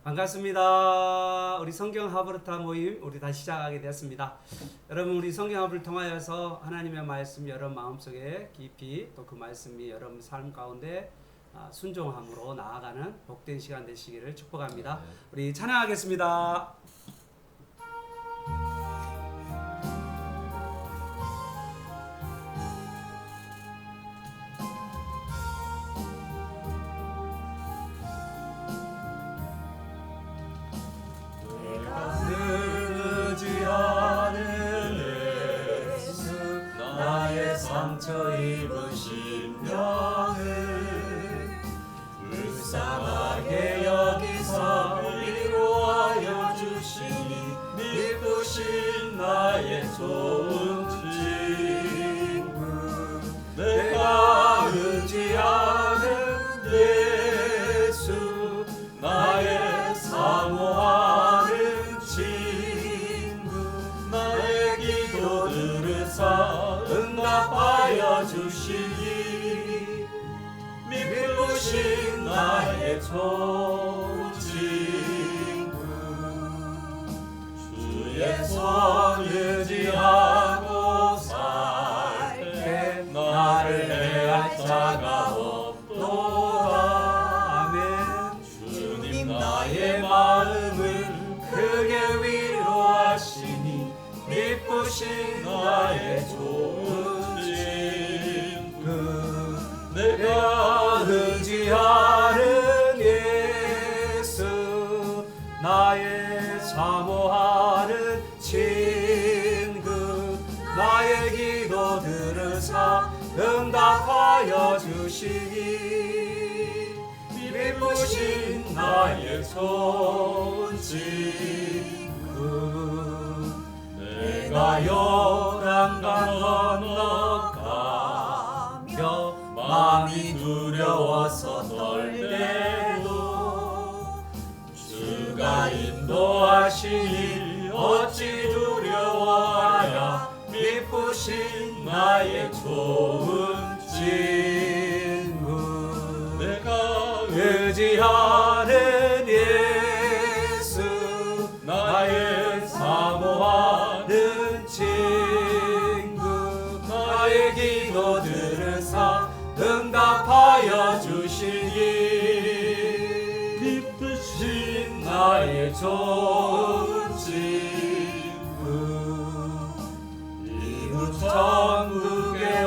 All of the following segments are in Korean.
반갑습니다. 우리 성경 하브르타 모임 우리 다시 시작하게 되었습니다. 여러분, 우리 성경 하브를 통하여서 하나님의 말씀이 여러분 마음속에 깊이 또 그 말씀이 여러분 삶 가운데 순종함으로 나아가는 복된 시간 되시기를 축복합니다. 우리 찬양하겠습니다. 상처 입은 심령을 불쌍하게 여기사 위로하여 주시니 미쁘신 나의 좋은 친구 내가 의지하는 예수 나의 사모하는 친구 나의 기도 들으사 응답하여 주시니 미쁘신 나의 좋은 친구 주의 손 의지하고 살때 나를 해할 자가 없도다. 아멘. 주님 나의 마음을 크게 위로하시니 미쁘신 나의 좋은 친구 내가 의지하는 예수 나의 사모하는 친구 나의 기도 들으사 응답하여 주시니 미쁘신 나의 좋은 친구 내가 요단강 건너가며 마음이 두려워서 떨때도 주가 인도하시니 어찌 두려워하랴 미쁘신 나의 좋은 친구 내가 의지하는 예수 나의 사모하는 친구 나의 기도 들으사 응답하여 주시니 미쁘신 나의 좋은 친구 이후 천국에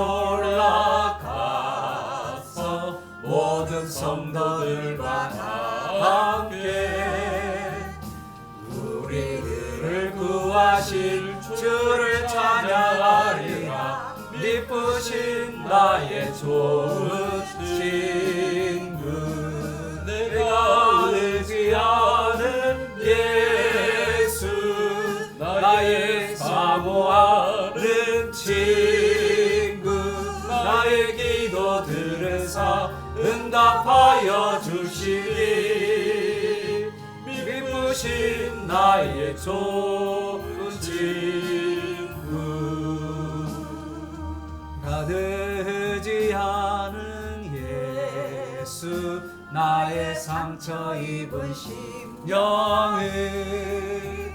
올라가서 모든 성도들과 다 함께 우리를 구하실 주를 찬양하리라 미쁘신 나의 좋은 친구 내가 의지하는 예수 나의 사모하는 친구 나의 기도 들으사 응답하여 주시니 미쁘신 나의 좋은 친구 나를 의지하는 예수 나의 상처 입은 심령을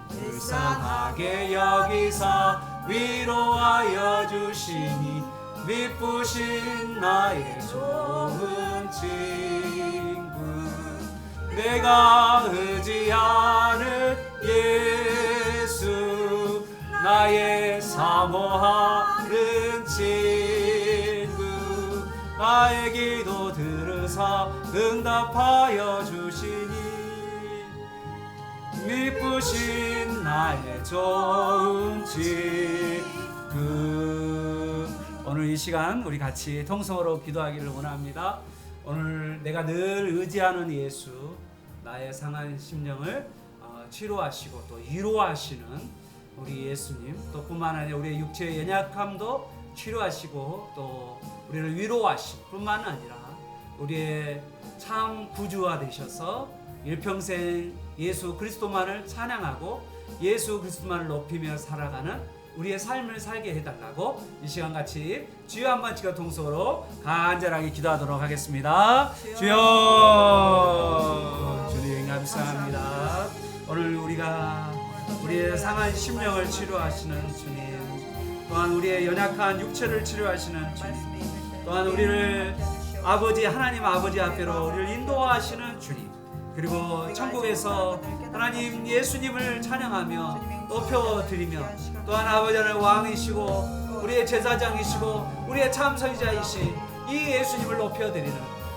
불쌍하게 여기사 위로하여 주시니 미쁘신 나의 좋은 친구 내가 의지하는 예수 나의 사모하는 친구 나의 기도 들으사 응답하여 주시니 미쁘신 나의 좋은 친구 오늘 이 시간 우리 같이 통성으로 기도하기를 원합니다. 오늘 내가 늘 의지하는 예수 나의 상한 심령을 치료하시고 또 위로하시는 우리 예수님 또 뿐만 아니라 우리의 육체의 연약함도 치료하시고 또 우리를 위로하시고 뿐만 아니라 우리의 참 구주가 되셔서 일평생 예수 그리스도만을 찬양하고 예수 그리스도만을 높이며 살아가는 우리의 삶을 살게 해달라고 이 시간 같이 주여 한번 지켜 통성으로 간절하게 기도하도록 하겠습니다. 주여 주님 감사합니다. 오늘 우리의 상한 심령을 치료하시는 주님, 또한 우리의 연약한 육체를 치료하시는 주님, 또한 우리를 하나님 아버지 앞에로 우리를 인도하시는 주님, 그리고 천국에서 하나님 예수님을 찬양하며 높여드리며, 또한 아버지 하나님 왕이시고 우리의 제사장이시고 우리의 참선자이신 이 예수님을 높여드리는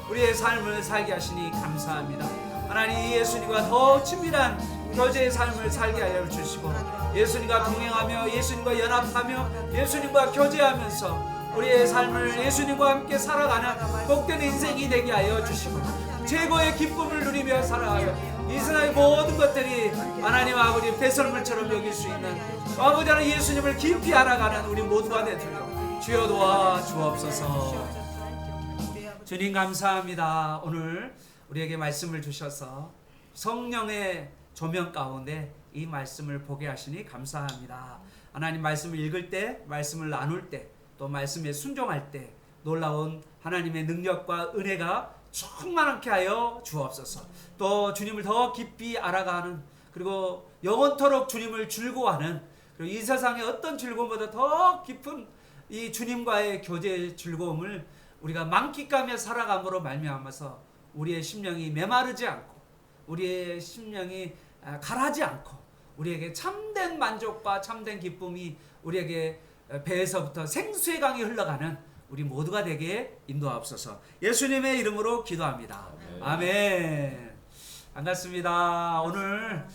우리의 삶을 살게 하시니 감사합니다. 하나님, 이 예수님과 더 친밀한 교제의 삶을 살게 하여 주시고, 예수님과 동행하며 예수님과 연합하며 예수님과 교제하면서 우리의 삶을 예수님과 함께 살아가는 복된 인생이 되게 하여 주시고, 최고의 기쁨을 누리며 살아가며 이 세상의 모든 것들이 하나님 아버지 배설물처럼 여길 수 있는 아버지 하나님 예수님을 깊이 알아가는 우리 모두가 되도록 주여 도와 주옵소서. 주님 감사합니다. 오늘 우리에게 말씀을 주셔서 성령의 조명 가운데 이 말씀을 보게 하시니 감사합니다. 하나님, 말씀을 읽을 때, 말씀을 나눌 때, 또 말씀에 순종할 때 놀라운 하나님의 능력과 은혜가 충만하게 하여 주옵소서. 또 주님을 더 깊이 알아가는, 그리고 영원토록 주님을 즐거워하는, 그리고 이 세상의 어떤 즐거움보다 더 깊은 이 주님과의 교제의 즐거움을 우리가 만끽하며 살아감으로 말미암아서 우리의 심령이 메마르지 않고 우리의 심령이 가라지 않고 우리에게 참된 만족과 참된 기쁨이 우리에게 배에서부터 생수의 강이 흘러가는 우리 모두가 되게 인도하옵소서. 예수님의 이름으로 기도합니다. 아멘. 반갑습니다. 오늘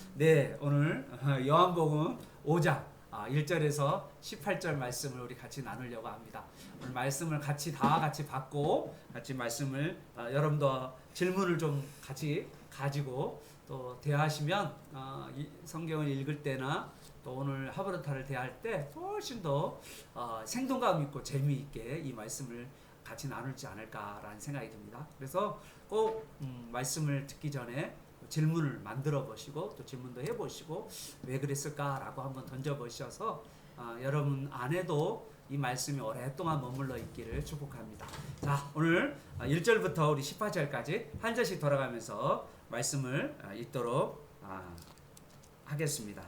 요한복음 5장 1절에서 18절 말씀을 우리 같이 나누려고 합니다. 오늘 말씀을 다 같이 받고 같이 말씀을 여러분도 질문을 좀 같이 가지고 또 대하시면 이 성경을 읽을 때나 또 오늘 하버르타를 대할 때 훨씬 더 생동감 있고 재미있게 이 말씀을 같이 나누지 않을까라는 생각이 듭니다. 그래서 꼭 말씀을 듣기 전에 질문을 만들어 보시고 또 질문도 해보시고 왜 그랬을까라고 한번 던져보셔서 여러분 안에도 이 말씀이 오랫동안 머물러 있기를 축복합니다. 자, 오늘 1절부터 우리 18절까지 한 절씩 돌아가면서 말씀을 읽도록 하겠습니다.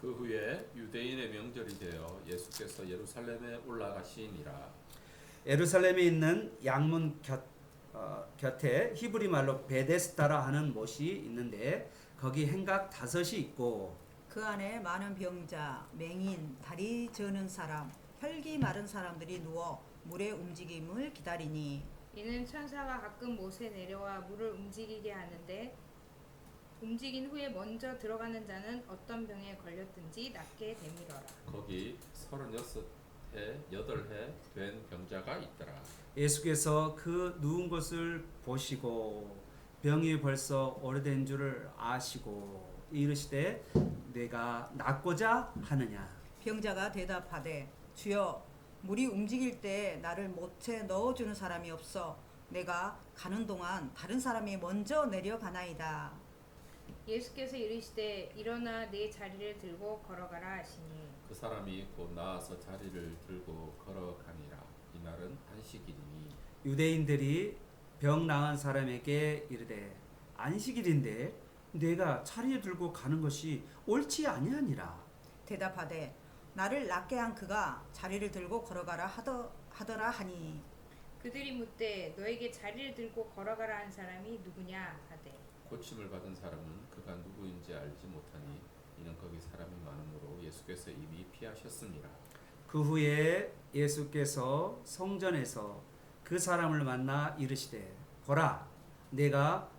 그 후에 유대인의 명절이 되어 예수께서 예루살렘에 올라가시니라. 예루살렘에 있는 양문 곁에 히브리 말로 베데스다라 하는 못이 있는데 거기 행각 5이 있고 그 안에 많은 병자, 맹인, 다리 저는 사람, 혈기 마른 사람들이 누워 물의 움직임을 기다리니 이는 천사가 가끔 못에 내려와 물을 움직이게 하는데 움직인 후에 먼저 들어가는 자는 어떤 병에 걸렸든지 낫게 되밀어라. 거기 36해 8해 된 병자가 있더라. 예수께서 그 누운 것을 보시고 병이 벌써 오래된 줄을 아시고 이르시되 내가 낫고자 하느냐. 병자가 대답하되 주여 물이 움직일 때 나를 못에 넣어주는 사람이 없어 내가 가는 동안 다른 사람이 먼저 내려가나이다. 예수께서 이르시되 일어나 네 자리를 들고 걸어가라 하시니 그 사람이 곧 나아서 자리를 들고 걸어가니라. 이날은 안식일이니 유대인들이 병 나은 사람에게 이르되 안식일인데 내가 자리에 들고 가는 것이 옳지 아니하니라. 대답하되 나를 낫게 한 그가 자리를 들고 걸어가라 하더라 하니 그들이 묻되 너에게 자리를 들고 걸어가라 한 사람이 누구냐 하되 고침을 받은 사람은 그가 누구인지 알지 못하니 이는 거기 사람이 많으므로 예수께서 이미 피하셨습니다. 그 후에 예수께서 성전에서 그 사람을 만나 이르시되 보라 내가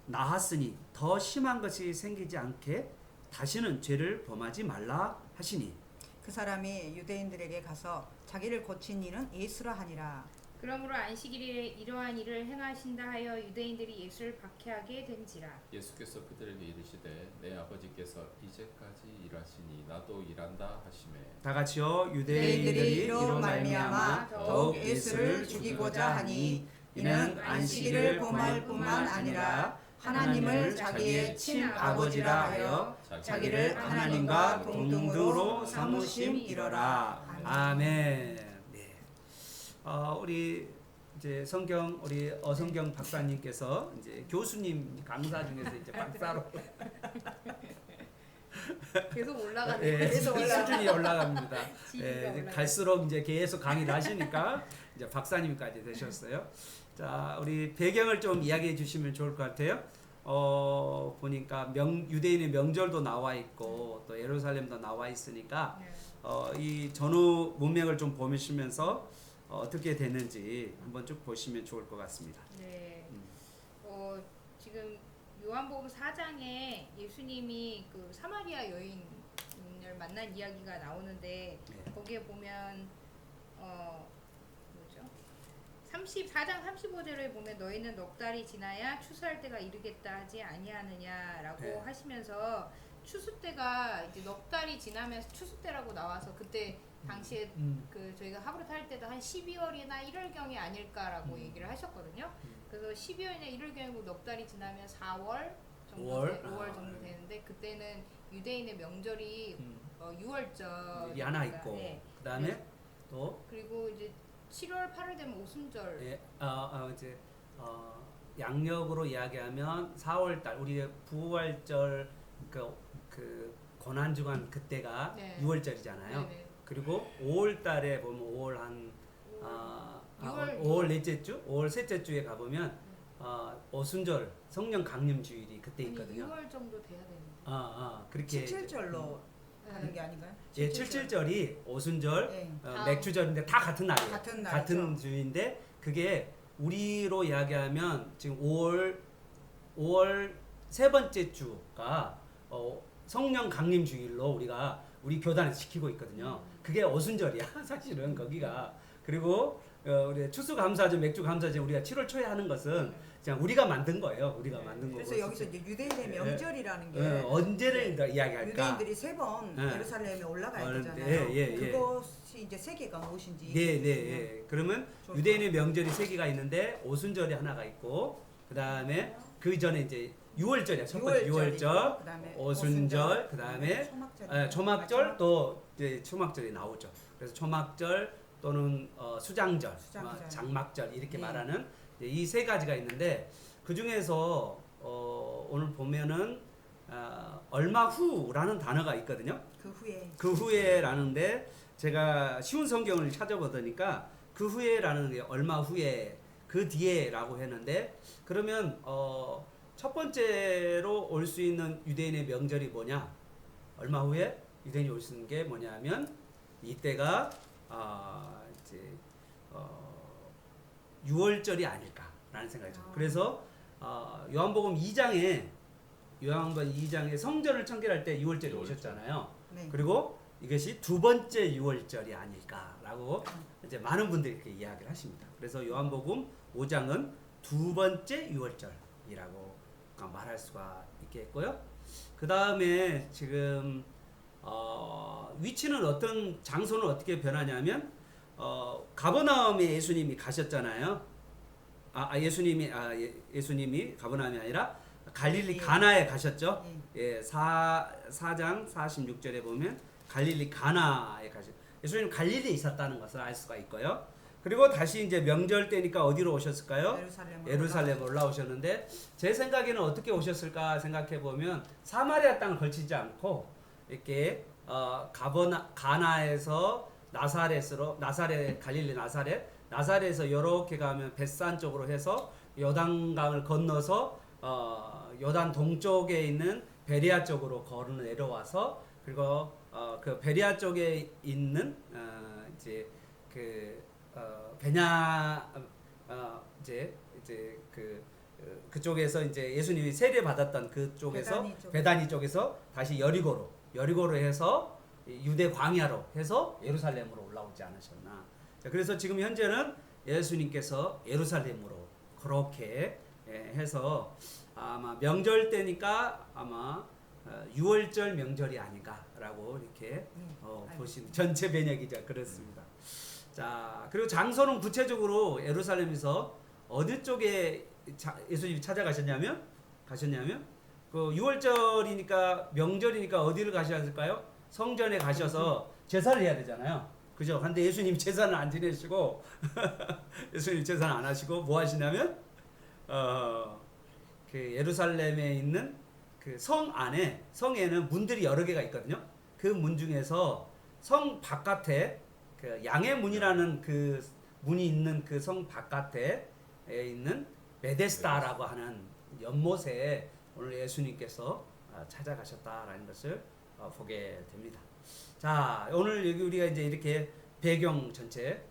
나았으니 더 심한 것이 생기지 않게 다시는 죄를 범하지 말라 하시니 그 사람이 유대인들에게 가서 자기를 고친 이는 예수라 하니라. 그러므로 안식일에 이러한 일을 행하신다 하여 유대인들이 예수를 박해하게 된지라. 예수께서 그들에게 이르시되 내 아버지께서 이제까지 일하시니 나도 일한다 하시매 다 같이요. 유대인들이 이로 말미암아 더욱 예수를 죽이고자 하니 이는 안식일을 범할 뿐만 아니라 하나님을 자기의 친아버지라 하여 자기를 하나님과 동등으로 삼으심이로라. 아멘. 네. 우리 이제 성경 우리 어성경 박사님께서 이제 교수님 강사 중에서 이제 박사로 계속 올라가는 예, 계속 수준이 올라갑니다. 지위가 예, 이제 올라가. 갈수록 이제 계속 강의를 하시니까 이제 박사님까지 되셨어요. 자, 우리 배경을 좀 이야기해 주시면 좋을 것 같아요. 보니까 유대인의 명절도 나와 있고 또 예루살렘도 나와 있으니까 네. 이 전후 문맥을 좀 보시면서 어떻게 됐는지 한번 쭉 보시면 좋을 것 같습니다. 네. 음. 지금 요한복음 4장에 예수님이 그 사마리아 여인을 만난 이야기가 나오는데 네. 거기에 보면 뭐죠? 34장 35절에 보면 너희는 넉 달이 지나야 추수할 때가 이르겠다 하지 아니하느냐라고 네. 하시면서 추수 때가 이제 넉 달이 지나면서 추수 때라고 나와서 그때 당시에 그 저희가 하브르트 할 때도 한 12월이나 1월경이 아닐까라고 얘기를 하셨거든요. 그래서 12월이나 1월경이고 넉 달이 지나면 4월 정도 5월 정도 되는데 그때는 유대인의 명절이 6월절 일이 하나 있고 그다음에 또 그리고 이제 7월 8월 되면 오순절. 예, 이제 양력으로 이야기하면 4월달 우리 부활절 그 고난 주간 그때가 네. 6월절이잖아요. 네네. 그리고 5월달에 보면 5월 한 5월 넷째 주, 5월 셋째 주에 가 보면 오순절 성령 강림 주일이 그때 아니, 있거든요. 6월 정도 돼야 되는데. 그렇게 칠칠절로 하는 게 아닌가요? 예, 칠칠절이 오순절, 네. 맥주절인데 다 같은 날이에요. 같은 날이죠. 같은 주인데 그게 우리로 이야기하면 지금 5월 세 번째 주가 성령 강림 주일로 우리 교단에서 지키고 있거든요. 그게 오순절이야 사실은 거기가. 그리고 우리 추수감사절, 맥주감사절 우리가 7월 초에 하는 것은 그냥 우리가 만든 거예요. 우리가 만든 거고. 그래서 여기서 이제 유대인의 명절이라는 게 언제를 이야기할까? 유대인들이 세 번 예. 예루살렘에 올라가야 예, 되잖아요. 예. 그것이 이제 세계가 무엇인지. 네. 그러면 좋을 유대인의 명절이 세 개가 있는데 오순절이 하나가 있고 그다음에 그 전에 이제 6월절이야. 첫 번째 6월절, 그다음에 오순절, 그다음에 초막절, 초막절 또 이제 초막절이 나오죠. 그래서 초막절 또는 수장절, 수장절. 장막절 이렇게 네. 말하는 이 세 가지가 있는데 그 중에서 오늘 보면은 얼마 후라는 단어가 있거든요. 그 후에 후에라는데 제가 쉬운 성경을 찾아보니까 그 후에라는 게 얼마 후에 그 뒤에라고 했는데 그러면 첫 번째로 올 수 있는 유대인의 명절이 뭐냐? 얼마 후에 유대인이 올 수 있는 게 뭐냐면 이때가 이제 6월절이 아닐까라는 생각이 들어요. 그래서 요한복음 2장에 성전을 청결할 때 6월절이 오셨잖아요. 네. 그리고 이것이 두 번째 6월절이 아닐까라고 이제 많은 분들이 이렇게 이야기를 하십니다. 그래서 요한복음 5장은 두 번째 6월절이라고 말할 수가 있겠고요. 그 다음에 지금 위치는 장소는 어떻게 변하냐면 가버나움에 예수님이 가셨잖아요. 예수님이 가버나움이 아니라 갈릴리 가나에 가셨죠. 예, 4장 46절에 보면 갈릴리 가나에 가셨죠. 예수님 갈릴리에 있었다는 것을 알 수가 있고요. 그리고 다시 이제 명절 때니까 어디로 오셨을까요? 예루살렘 올라오셨는데 제 생각에는 어떻게 오셨을까 생각해 보면 사마리아 땅을 걸치지 않고 이렇게 가나에서 갈릴리 나사렛에서 이렇게 가면 벳산 쪽으로 해서 요단강을 건너서 요단 동쪽에 있는 베리아 쪽으로 걸어 내려와서 그리고 그 베리아 쪽에 있는 이제 그쪽에서 이제 예수님이 세례 받았던 그쪽에서 베다니 쪽에서 다시 여리고로 해서 유대 광야로 해서 예루살렘으로 올라오지 않으셨나. 자, 그래서 지금 현재는 예수님께서 예루살렘으로 그렇게 해서 아마 명절 때니까 아마 6월절 명절이 아닌가라고 이렇게 보시는 전체 ben역이죠. 그렇습니다. 자, 그리고 장소는 구체적으로 예루살렘에서 어디 쪽에 예수님이 가셨냐면 그 6월절이니까 명절이니까 어디를 가셔야 할까요? 성전에 가셔서 제사를 해야 되잖아요. 그죠? 근데 예수님 제사는 안 지내시고 예수님 제사는 안 하시고 뭐 하시냐면 그 예루살렘에 있는 그 성 안에 성에는 문들이 여러 개가 있거든요. 그 문 중에서 성 바깥에 그 양의 문이라는 그 문이 있는 그 성 바깥에 있는 베데스다라고 하는 연못에 오늘 예수님께서 찾아가셨다라는 것을 보게 됩니다. 자, 오늘 여기 우리가 이제 이렇게 배경 전체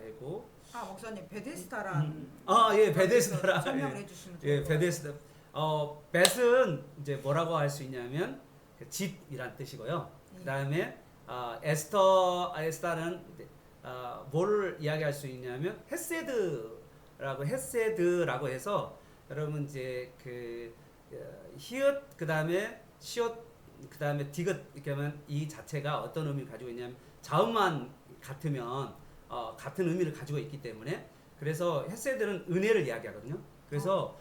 읽고 목사님 베데스다란 예, 베데스다라 설명을 해주시면 좋을 예, 것 같아요. 베데스다. 벳은 이제 뭐라고 할 수 있냐면 그 집이란 뜻이고요. 그다음에 에스타는 뭘 이야기할 수 있냐면 헤세드라고 해서 여러분 이제 그 히읗 그다음에 시옷 그다음에 디귿 이렇게 하면 이 자체가 어떤 의미를 가지고 있냐면 자음만 같으면 같은 의미를 가지고 있기 때문에 그래서 헤세드는 은혜를 이야기하거든요. 그래서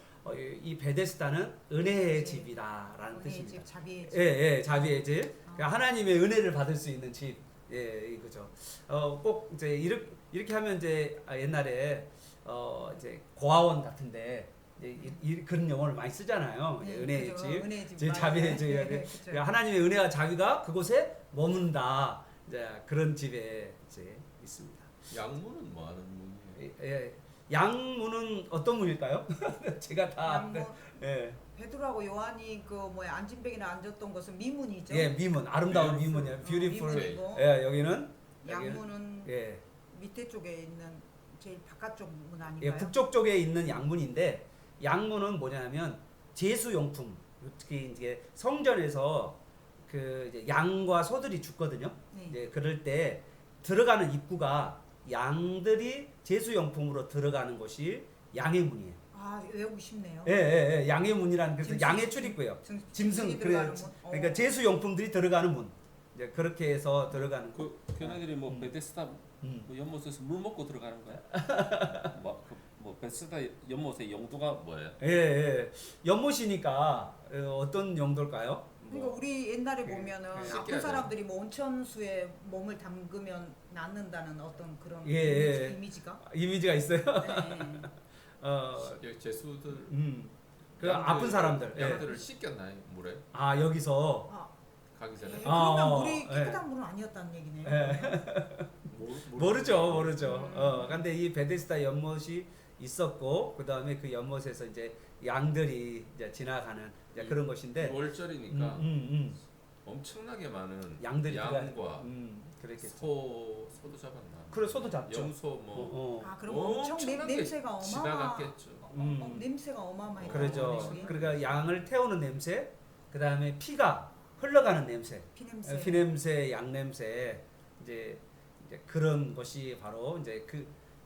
이 베데스다는 은혜의 집이다라는 뜻입니다. 집, 자비의 집. 예, 자비의 집. 그러니까 하나님의 은혜를 받을 수 있는 집. 예, 이거죠. 꼭 이제 이렇게 하면 이제 옛날에 이제 고아원 같은데 이제 그런 용어를 많이 쓰잖아요. 은혜의 그죠. 집, 은혜의 집, 이제 자비의 집. 그죠. 그러니까 하나님의 은혜와 자비가 그곳에 머문다. 이제 그런 집에 이제 있습니다. 양문은 뭐 하는 문이에요? 양문은 어떤 문일까요? 제가 다 양문. 예. 베드로하고 요한이 그 뭐야 안진뱅이나 앉았던 것은 미문이죠. 예, 미문. 아름다운 미문이에요. beautiful. 미문이고 예, 여기는 양문은 예. 밑에 쪽에 있는 제일 바깥쪽 문 예, 아닌가요? 북쪽 쪽에 있는 양문인데 양문은 뭐냐면 제수용품. 특히 이제 성전에서 그 이제 양과 소들이 죽거든요. 네. 이제 그럴 때 들어가는 입구가 양들이 제수용품으로 들어가는 곳이 양의 문이에요. 외우고 싶네요. 예, 양의 문이라는 그래서 짐승, 양의 출입구예요. 짐승 짐승이 그래 들어가는 문. 그러니까 제수용품들이 들어가는 문. 이제 그렇게 해서 들어가는 그 걔네들이 뭐 베데스다 뭐 연못에서 물 먹고 들어가는 거야? 뭐 베데스다 연못의 용도가 뭐예요? 예. 연못이니까 어떤 용도일까요? 그러니까 우리 옛날에 예, 보면은 예. 아픈 씻겨야 사람들이 뭐 온천수에 몸을 담그면 낫는다는 어떤 그런 예. 이미지가 이미지가 있어요. 네. 제수들 그 아픈 사람들. 양들을 씻겼나요 물에 여기서 가기 전에? 그러면 물이 예. 깨끗한 물은 아니었다는 얘기네요. 모르죠. 근데 이 베데스다 연못이 있었고 그 다음에 그 연못에서 이제 양들이 이제 지나가는 이제 그런 것인데. 월절이니까 엄청나게 많은 양들이 양과 그랬겠죠. 소도 잡았나? 그래 소도 잡죠. 염소 뭐 그럼 엄청 엄청나게 냄새가 지나갔겠죠. 냄새가 어마어마해. 그러죠. 그러니까 양을 태우는 냄새, 그 다음에 피가 흘러가는 냄새, 피 냄새. 양 냄새, 이제 그런 것이 바로 이제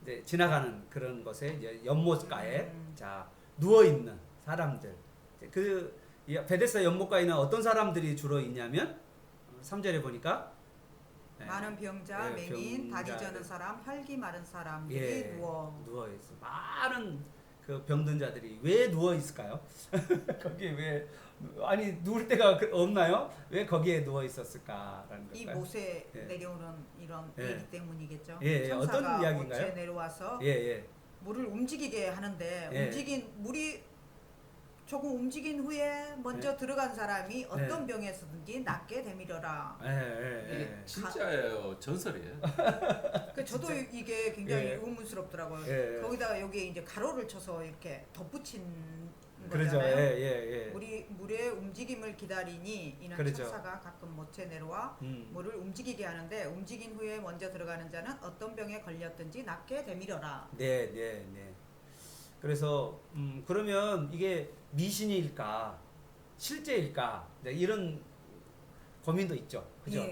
이제 지나가는 그런 것에 이제 연못가에 자 누워 있는 사람들. 이 베데스다 연못가에는 어떤 사람들이 주로 있냐면 3절에 보니까 많은 병자, 맹인, 다리 저는 사람, 혈기 마른 사람들이 누워 있어. 많은 그 병든 자들이 왜 누워 있을까요? 거기에 왜 누울 데가 없나요? 왜 거기에 누워 있었을까라는 이 걸까요? 못에 내려오는 이런 얘기 때문이겠죠. 어떤 천사가 이야기인가요? 못에 내려와서 물을 움직이게 하는데 물이 조금 움직인 후에 먼저 들어간 사람이 어떤 병에서든지 낫게 되밀어라. 이게 진짜예요, 전설이에요. 저도 진짜? 이게 굉장히 의문스럽더라고요. 거기다가 여기에 이제 가로를 쳐서 이렇게 덧붙인 그러죠. 거잖아요. 물의 움직임을 기다리니 이는 그렇죠. 천사가 가끔 못에 내려와 물을 움직이게 하는데 움직인 후에 먼저 들어가는 자는 어떤 병에 걸렸든지 낫게 되밀어라. 네. 그래서 그러면 이게 미신일까 실제일까 이런 고민도 있죠. 그죠?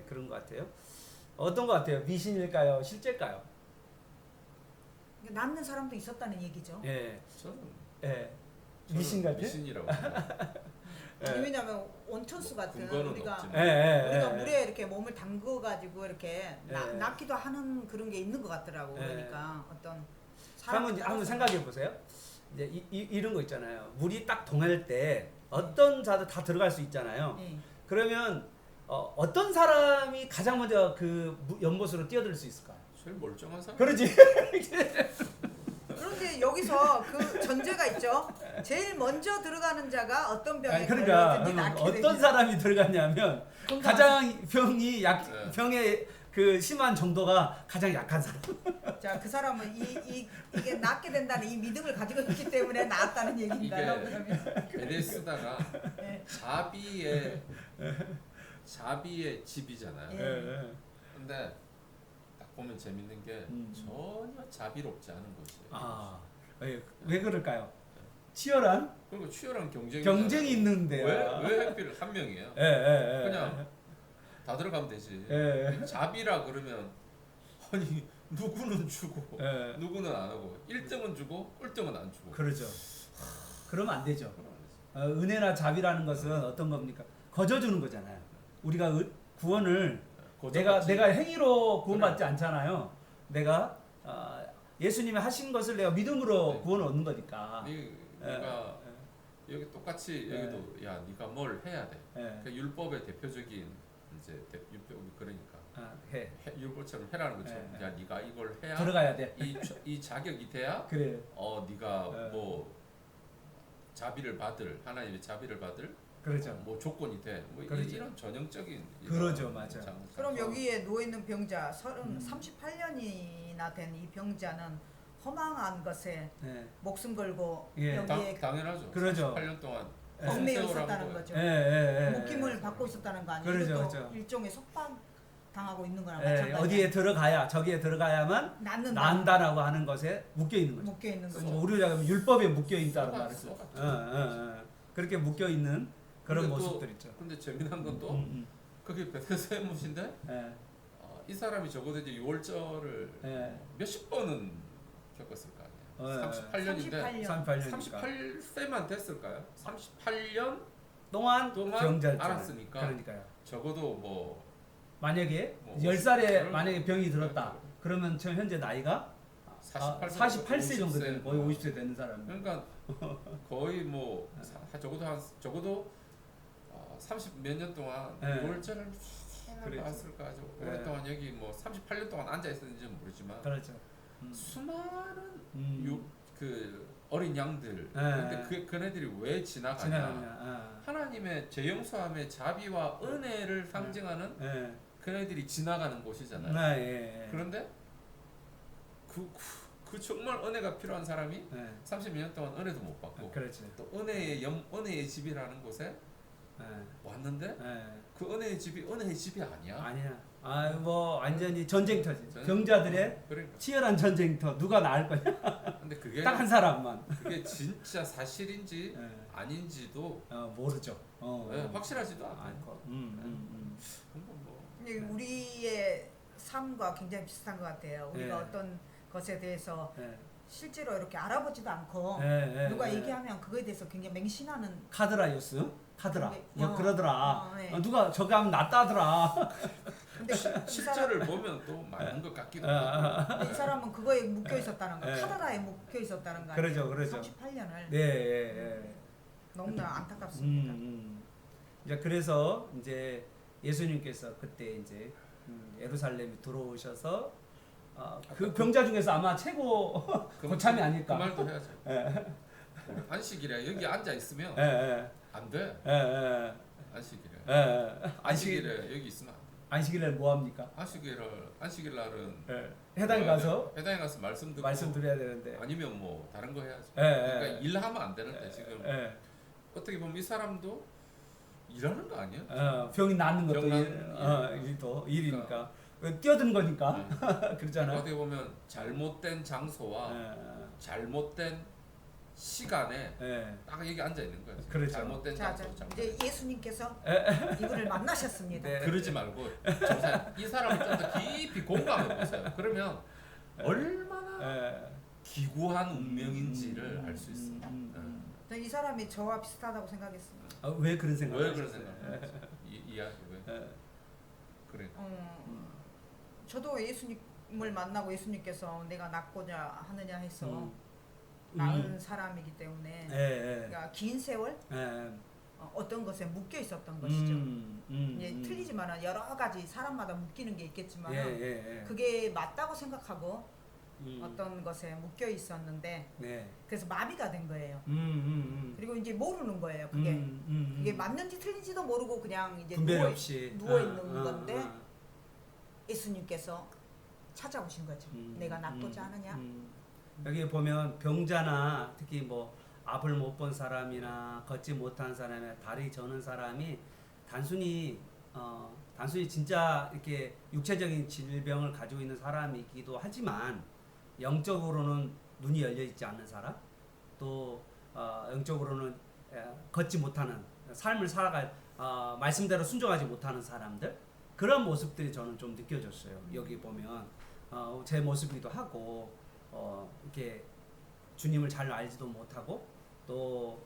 그런 것 같아요. 어떤 것 같아요? 미신일까요? 실제일까요? 낫는 사람도 있었다는 얘기죠. 저는 미신 같아? 미신이라고. 왜냐하면 온천수 같은 우리가 물에 이렇게 몸을 담궈 가지고 이렇게 낫기도 하는 그런 게 있는 것 같더라고. 그러니까 어떤 한번 생각해 보세요. 이제 이런 거 있잖아요. 물이 딱 동할 때 어떤 자도 다 들어갈 수 있잖아요. 그러면 어떤 사람이 가장 먼저 그 연못으로 뛰어들 수 있을까요? 제일 멀쩡한 사람. 그렇지. 그런데 여기서 그 전제가 있죠. 제일 먼저 들어가는 자가 어떤 병에 아니, 그러니까 걸리든지 낫게 어떤 됩니다. 사람이 들어갔냐면 가장 병이 네. 병의 그 심한 정도가 가장 약한 사람. 자, 그 사람은 이게 낫게 된다는 이 믿음을 가지고 있기 때문에 나았다는 얘기인가요? 이게 그러면 베데스다가 네. 자비의 집이잖아요. 예. 근데 딱 보면 재밌는 게 전혀 자비롭지 않은 곳이에요. 아, 왜 그럴까요? 치열한 그리고 치열한 경쟁이 있는데요. 왜 하필 한 명이에요? 예. 그냥 다 들어가면 되지. 예. 자비라 그러면 아니 누구는 주고 예. 누구는 안 하고 1등은 주고 꼴등은 안 주고. 그렇죠. 그러면 안 되죠. 그러면 안 되지. 은혜나 자비라는 것은 어떤 겁니까? 거저주는 거잖아요. 우리가 구원을 거저같이. 내가 행위로 구원받지 않잖아요. 내가 예수님이 하신 것을 내가 믿음으로 네. 구원을 얻는 거니까. 네가 여기 똑같이 여기도 야 네가 뭘 해야 돼. 예. 그 율법의 대표적인 이제 율법이 그러니까 해. 율법처럼 해라는 것처럼 예. 야 네가 이걸 해야 들어가야 돼. 이 자격이 돼야 그래. 네가 예. 뭐 자비를 받을 하나님의 자비를 받을 그렇죠. 뭐 조건이 돼. 뭐 그렇죠. 이런 전형적인 그러죠, 이런 맞아요. 그럼 여기에 누워 있는 병자 음. 38년이나 된 이 병자는 허망한 것에 예. 목숨 걸고 예. 여기에 당연하죠. 그러죠. 8년 동안 예. 얽매여 세월한 있었다는 거예요. 거죠. 예. 묶임을 받고 있었다는 거 아니에요? 그러죠, 이것도 그렇죠. 일종의 속박 당하고 있는 거랑 예. 마찬가지예요. 어디에 들어가야 저기에 들어가야만 낳는다. 난다라고 하는 것에 묶여 있는 거죠. 묶여 있는 거죠. 뭐 우리가 율법에 묶여 있다는 쏘가- 말이죠. 쏘가- 그렇게 묶여 있는 그런 근데 또- 모습들 있죠. 근데 재미난 건 또 음. 그게 베데스다의 못인데 예. 이 사람이 적어도 이제 6월절을 예. 몇십 번은 겪었을 거 아니에요. 어, 38년인데 38년이니까 38세만 됐을까요? 38년 동안 동안 병자였죠. 알았으니까. 그러니까요. 적어도 뭐 만약에 뭐 10살에 그런- 만약에 병이 들었다. 그러면 지금 현재 나이가 48세 정도 되는 거의 50세 되는 사람. 그러니까 거의 뭐 적어도 30 몇 년 동안 네. 6월절을 그랬죠. 봤을까 아주 네. 오랫동안 여기 뭐 38년 동안 앉아 있었는지는 모르지만 그렇죠. 수많은 음. 그 어린 양들. 네. 근데 그네들이 왜 지나가냐? 지나가냐. 하나님의 죄용서함의 자비와 은혜를 상징하는 예. 그네들이 지나가는 곳이잖아요. 예. 그런데 그 정말 은혜가 필요한 사람이 예. 32년 동안 은혜도 못 받고 그렇지. 또 은혜의 집이라는 곳에 예. 왔는데 예. 그 은혜의 집이 은혜의 집이 아니야. 아니야. 뭐 완전히 전쟁터지. 전- 병자들의 그러니까. 치열한 전쟁터. 누가 나을 거냐? 근데 그게 딱 한 사람만. 그게 진짜 사실인지 예. 아닌지도 모르죠. 확실하지도 않고. 않고. 뭐 근데 우리의 삶과 굉장히 비슷한 것 같아요. 우리가 예. 어떤 것에 대해서 예. 실제로 이렇게 알아보지도 않고 예. 누가 얘기하면 그거에 대해서 굉장히 맹신하는 카드라유스? 카드라. 근데- 뭐 그러더라. 네. 누가 저거 하면 낫다더라. 근데 실제를 보면 또 맞는 것 같기도 아, 하고. 근데 이 사람은 그거에 묶여 있었다는 거, 예. 카드라에 묶여 있었다는 거 아니에요? 그러죠. 38년을 네. 예. 너무나 안타깝습니다. 이제 그래서 이제 예수님께서 그때 이제 예루살렘에 들어오셔서 그 병자 중에서 아마 최고 고참이 아닐까. 그 말도 해야죠. 예. 안식일에 여기 앉아 있으면 예. 안 돼. 예. 안식일에. 안식 안식일에 여기 있으면 안 돼. 안식일날 뭐 합니까? 안식일 날은 해당에 가서 해당에 가서 말씀 듣고 말씀 드려야 되는데. 아니면 뭐 다른 거 해야죠. 예. 그러니까 일하면 안 되는데 지금 예. 어떻게 보면 이 사람도 일하는 거 아니에요? 병이 낫는 것도 병 낫는 일도 일이니까 뛰어드는 거니까 그렇잖아. 어떻게 보면 잘못된 장소와 잘못된 시간에 예. 딱 여기 앉아 있는 거예요. 그렇죠. 잘못된 자, 장소. 이제 예수님께서 이분을 만나셨습니다. 네. 그러지 말고 이 사람을 좀 더 깊이 공감해 보세요. 그러면 얼마나 기구한 운명인지를 알 수 있어요. 저는 이 사람이 저와 비슷하다고 생각했습니다. 왜 그런 생각? 왜 그런 생각? 이야기 왜? 그래. 저도 예수님을 만나고 예수님께서 내가 낫고자 하느냐 해서 음. 낳은 사람이기 때문에 예. 그러니까 긴 세월 어떤 것에 묶여 있었던 것이죠. 이제 음. 틀리지만은 여러 가지 사람마다 묶이는 게 있겠지만 예. 그게 맞다고 생각하고 음. 어떤 것에 묶여 있었는데 네. 그래서 마비가 된 거예요. 음. 그리고 이제 모르는 거예요. 그게 맞는지 틀린지도 모르고 그냥 이제 분별 없이 누워 있는 건데 아. 예수님께서 찾아오신 거죠. 내가 낫고자 하느냐? 여기 보면 병자나 특히 뭐 앞을 못 본 사람이나 걷지 못한 사람이나 다리 저는 사람이 단순히 진짜 이렇게 육체적인 질병을 가지고 있는 사람이기도 하지만 영적으로는 눈이 열려 있지 않는 사람, 또 영적으로는 걷지 못하는 삶을 살아갈 말씀대로 순종하지 못하는 사람들, 그런 모습들이 저는 좀 느껴졌어요. 여기 보면 제 모습이기도 하고 이렇게 주님을 잘 알지도 못하고 또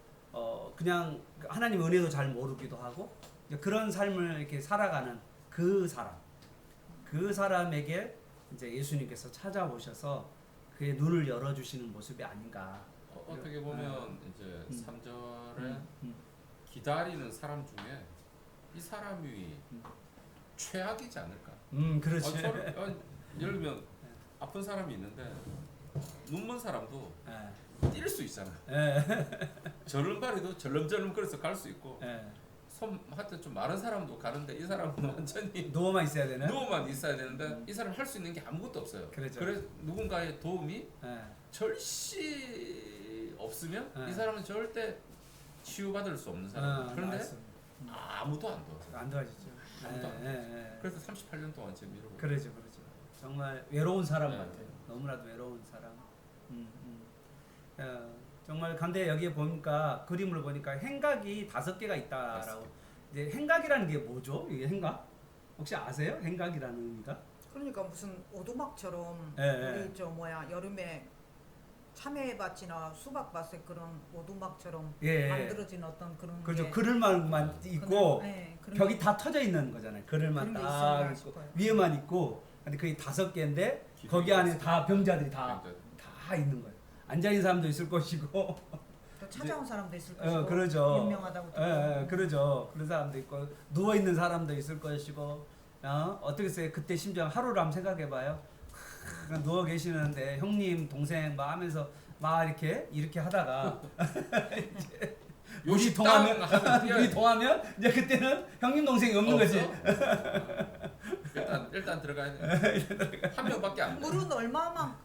그냥 하나님 은혜도 잘 모르기도 하고 이제 그런 삶을 이렇게 살아가는 그 사람에게 이제 예수님께서 찾아오셔서 그의 눈을 열어주시는 모습이 아닌가. 어떻게 보면 이제 3절에 기다리는 사람 중에 이 사람이 최악이지 않을까. 그렇지. 예를 들면 아픈 사람이 있는데 눈먼 사람도 예. 뛸 수 있잖아. 예. 절름발이도 절름절름 거려서 갈 수 있고 예. 손 하여튼 좀 마른 사람도 가는데 이 사람은 완전히 누워만 있어야 되네. 누워만 있어야 되는데 이 사람 할 수 있는 게 아무것도 없어요. 그렇죠. 그래서 누군가의 도움이 예. 절시 없으면 네. 이 사람은 절대 치유받을 수 없는 사람. 그런데 맞습니다. 아무도 안 도와줘. 안 도와주죠. 아무도 안 예. 그래서 38년 동안 지금 이러고. 그러죠. 정말 외로운 사람 네. 같아요. 너무나도 외로운 사람. 정말 간데 여기에 보니까 그림을 보니까 행각이 5개가 있다라고. 이제 행각이라는 게 뭐죠? 이게 행각? 혹시 아세요? 행각이라는 의미가? 그러니까 무슨 오두막처럼 예, 우리 저 뭐야 여름에 참외밭이나 수박밭에 그런 오두막처럼 예. 만들어진 어떤 그런 그렇죠. 게 그늘만 있고 그런 벽이 게- 다 터져 있는 거잖아요. 그늘만 그런 게 딱 있을까 있고 싶어요. 위에만 있고 근데 그게 5개인데 기둥이 거기 안에 있어요. 다 병자들이 다 그러니까 있는 거예요. 앉아 있는 사람도 있을 것이고 또 찾아온 사람도 있을 것이고 그러죠. 유명하다고 듣고 그러죠. 그런 사람도 있고 누워 있는 사람도 있을 것이고 어떻겠어요? 그때 심지어 하루를 한번 생각해봐요. 누워 계시는데 형님 동생 막 하면서 막 이렇게 하다가 이제 물이 통하면 물이 통하면 이제 그때는 형님 동생이 없는 거지. 일단 들어가야 돼. 한 명밖에 안 돼. 물은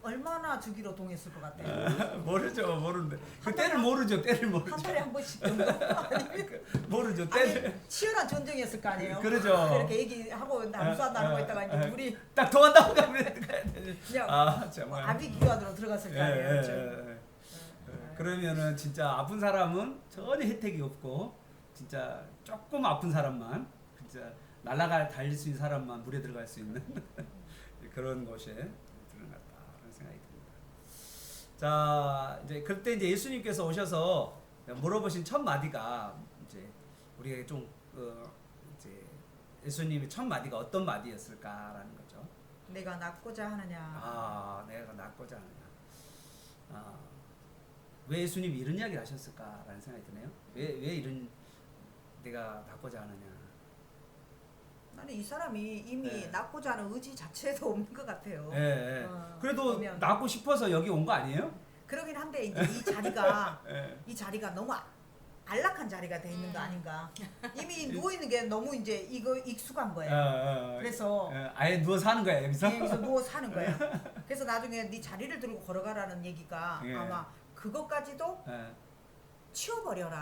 얼마나 주기로 동했을 것 같아요. 모르는데 그 때를 모르죠. 때를 한 모르죠. 달에 한 번씩 정도 아니면 모르죠. 때를 아니 치열한 전쟁이었을 거 아니에요. 그러죠. 이렇게 얘기하고 남수한 나누고 있다가 이제 물이 딱 통한다고 하면 그냥 정말. 아비규환으로 들어갔을 거 아니에요. 그렇죠? 그러면은 진짜 아픈 사람은 전혀 혜택이 없고 진짜 조금 아픈 사람만 진짜 달릴 수 있는 사람만 물에 들어갈 수 있는 그런 곳에 들어갔다라는 생각이 듭니다. 자 이제 그때 이제 예수님께서 오셔서 물어보신 첫 마디가 이제 우리에게 좀 이제 예수님의 첫 마디가 어떤 마디였을까라는 거죠. 내가 낫고자 하느냐. 내가 낫고자 하느냐. 왜 예수님이 이런 이야기를 하셨을까라는 생각이 드네요. 왜 이런 내가 낫고자 하느냐. 나는 이 사람이 이미 네. 낫고자 하는 의지 자체도 없는 것 같아요. 예. 그래도 보면. 낫고 싶어서 여기 온 거 아니에요? 그러긴 한데 이제 이 자리가 예. 이 자리가 너무 안락한 자리가 돼 있는 거 아닌가. 이미 누워 있는 게 너무 이제 이거 익숙한 거예요. 그래서 아예 누워 사는 거야 여기서. 여기서 누워 사는 거야. 그래서 나중에 네 자리를 들고 걸어가라는 얘기가 예. 아마 그것까지도 예. 치워버려라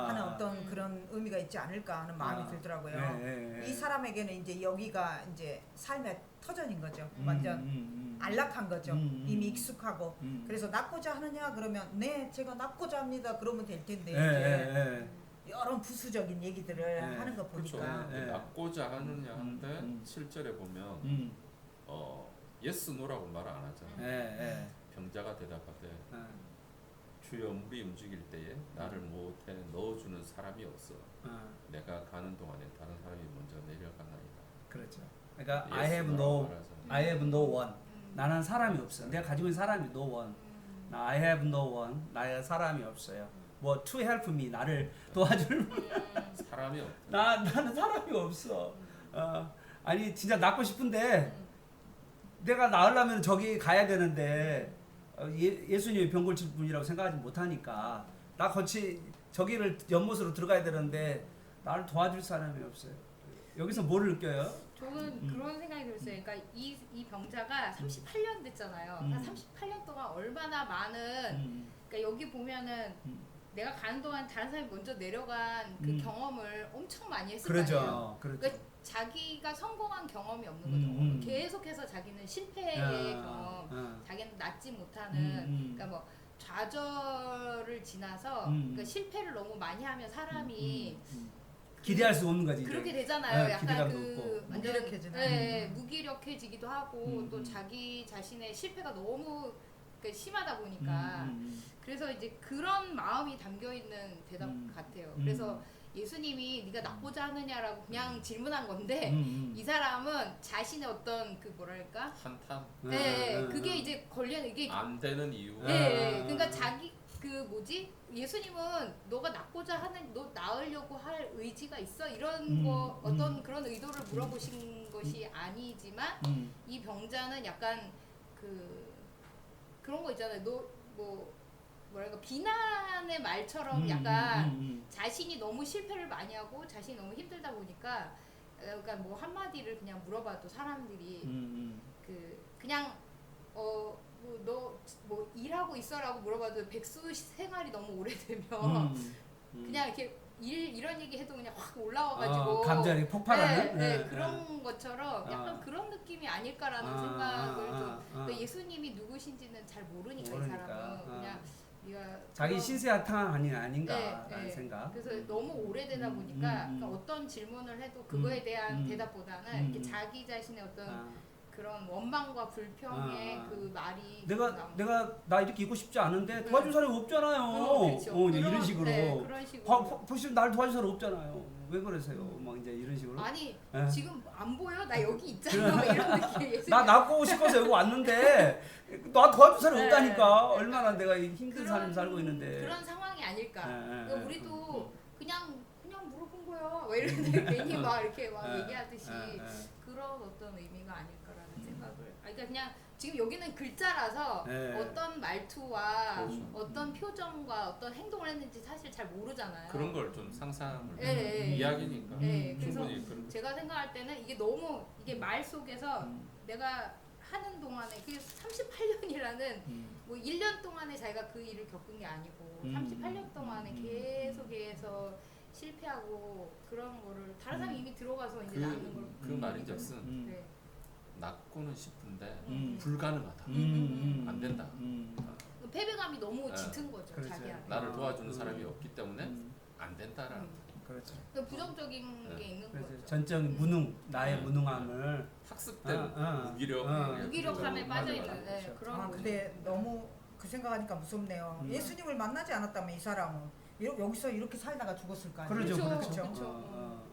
하는 어떤 그런 의미가 있지 않을까 하는 마음이 들더라고요. 예. 이 사람에게는 이제 여기가 이제 삶의 터전인 거죠. 완전 안락한 거죠. 이미 익숙하고. 그래서 낫고자 하느냐 그러면 네 제가 낫고자 합니다 그러면 될 텐데 이제 여러 부수적인 얘기들을 하는 거 그렇죠. 보니까 낫고자 하느냐 하는데 7절에 보면 예스 노라고 말 안 하잖아. 병자가 대답하되 주여 물이 움직일 때에 나를 못해 넣어주는 사람이 없어. 내가 가는 동안에 다른 사람이 먼저 내려가나이다. 그렇죠. 그러니까 I 예스 have 노라고 no 말하잖아. I have no one. 나는 사람이 없어. 내가 가지고 있는 사람이 no one. I have no one. 나의 사람이 없어요. 뭐 to help me 나를 도와줄 사람이 없다. 나는 사람이 없어. 아니 진짜 낳고 싶은데 내가 낳으려면 저기 가야 되는데 예수님이 병 고칠 분이라고 생각하지 못하니까 나 같이 저기를 연못으로 들어가야 되는데 나를 도와줄 사람이 없어요. 여기서 뭐를 느껴요? 저는 그런 생각이 들었어요. 그러니까 이 병자가 38년 됐잖아요. 그러니까 38년 동안 얼마나 많은 그러니까 여기 보면은 내가 가는 동안 다른 사람이 먼저 내려간 그 경험을 엄청 많이 했을 거 아니에요. 그렇죠. 그러니까 자기가 성공한 경험이 없는 거죠. 계속해서 자기는 실패의 경험, 자기는 낫지 못하는 그러니까 뭐 좌절을 지나서 그러니까 실패를 너무 많이 하면 사람이 기대할 수 없는 거지. 그렇게 되잖아요. 네, 약간 기대감도 그 없고. 완전 무기력해지는. 무기력해지기도 하고 또 자기 자신의 실패가 너무 그러니까 심하다 보니까 그래서 이제 그런 마음이 담겨 있는 대답 같아요. 그래서 예수님이 네가 낳고자 하느냐라고 그냥 질문한 건데 이 사람은 자신의 어떤 그 뭐랄까 한탄. 그게 이제 걸리는 이게 안 되는 이유. 그러니까 자기 그 뭐지 예수님은 너가 낳고자 하는 너 낳으려고 할 의지가 있어 이런 거 어떤 그런 의도를 물어보신 것이 아니지만 이 병자는 약간 그런 거 있잖아요. 너 뭐 뭐랄까 비난의 말처럼 약간 자신이 너무 실패를 많이 하고 자신이 너무 힘들다 보니까 그러니까 뭐 한마디를 그냥 물어봐도 사람들이 그냥 너 뭐 일하고 있어라고 물어봐도 백수 생활이 너무 오래되면 그냥 이렇게 이런 얘기 해도 그냥 확 올라와가지고 감정이 폭발하는 그런 것처럼 약간 그런 느낌이 아닐까라는 생각을 좀 그러니까 예수님이 누구신지는 잘 모르니까 이 사람은 그냥 네가 자기 신세한탕 아닌가라는 네. 생각. 그래서 너무 오래되다 보니까 그러니까 어떤 질문을 해도 그거에 대한 대답보다는 이렇게 자기 자신의 어떤 그런 원망과 불평의 그 말이 나 이렇게 있고 싶지 않은데 도와줄 사람이 없잖아요. 그렇죠. 이제 이런 식으로. 그런 식으로. 보시면 날 도와줄 사람 없잖아요. 왜 그러세요? 막 이제 이런 식으로. 아니 지금 안 보여? 나 여기 있잖아. 이런 느낌. 나 낳고 싶어서 여기 왔는데 나 도와줄 사람이 없다니까. 얼마나 내가 힘든 삶을 살고 있는데. 그런 상황이 아닐까. 그러니까 우리도 그냥 물어본 거야. 왜 이런데 괜히 막 이렇게 막 얘기하듯이 그런 어떤 의미가 아닐까라는 생각을. 그러니까 그냥 지금 여기는 글자라서 어떤 말투와 어떤 표정과 어떤 행동을 했는지 사실 잘 모르잖아요. 그런 걸 좀 상상을 이야기니까 그래서 충분히 그런 제가 생각할 때는 이게 너무 이게 말 속에서 내가 하는 동안에 그게 38년이라는 뭐 1년 동안에 자기가 그 일을 겪은 게 아니고 38년 동안에 계속해서 실패하고 그런 거를 다른 사람이 이미 들어가서 이제 낳는 걸 그 말인즉슨 낳고는 싶은데 불가능하다. 안 된다. 패배감이 너무 짙은 거죠. 그렇죠. 자기 안에. 나를 도와주는 사람이 없기 때문에 안 된다라는. 그렇죠. 그러니까 부정적인 게 있는 거죠. 전적 무능, 나의 무능함을 학습된 무기력함에 빠져 있는 그렇죠. 그런 거죠. 근데 너무 그 생각하니까 무섭네요. 예수님을 만나지 않았다면 이 사람은 여기서 이렇게 살다가 죽었을 거 아니에요. 그렇죠.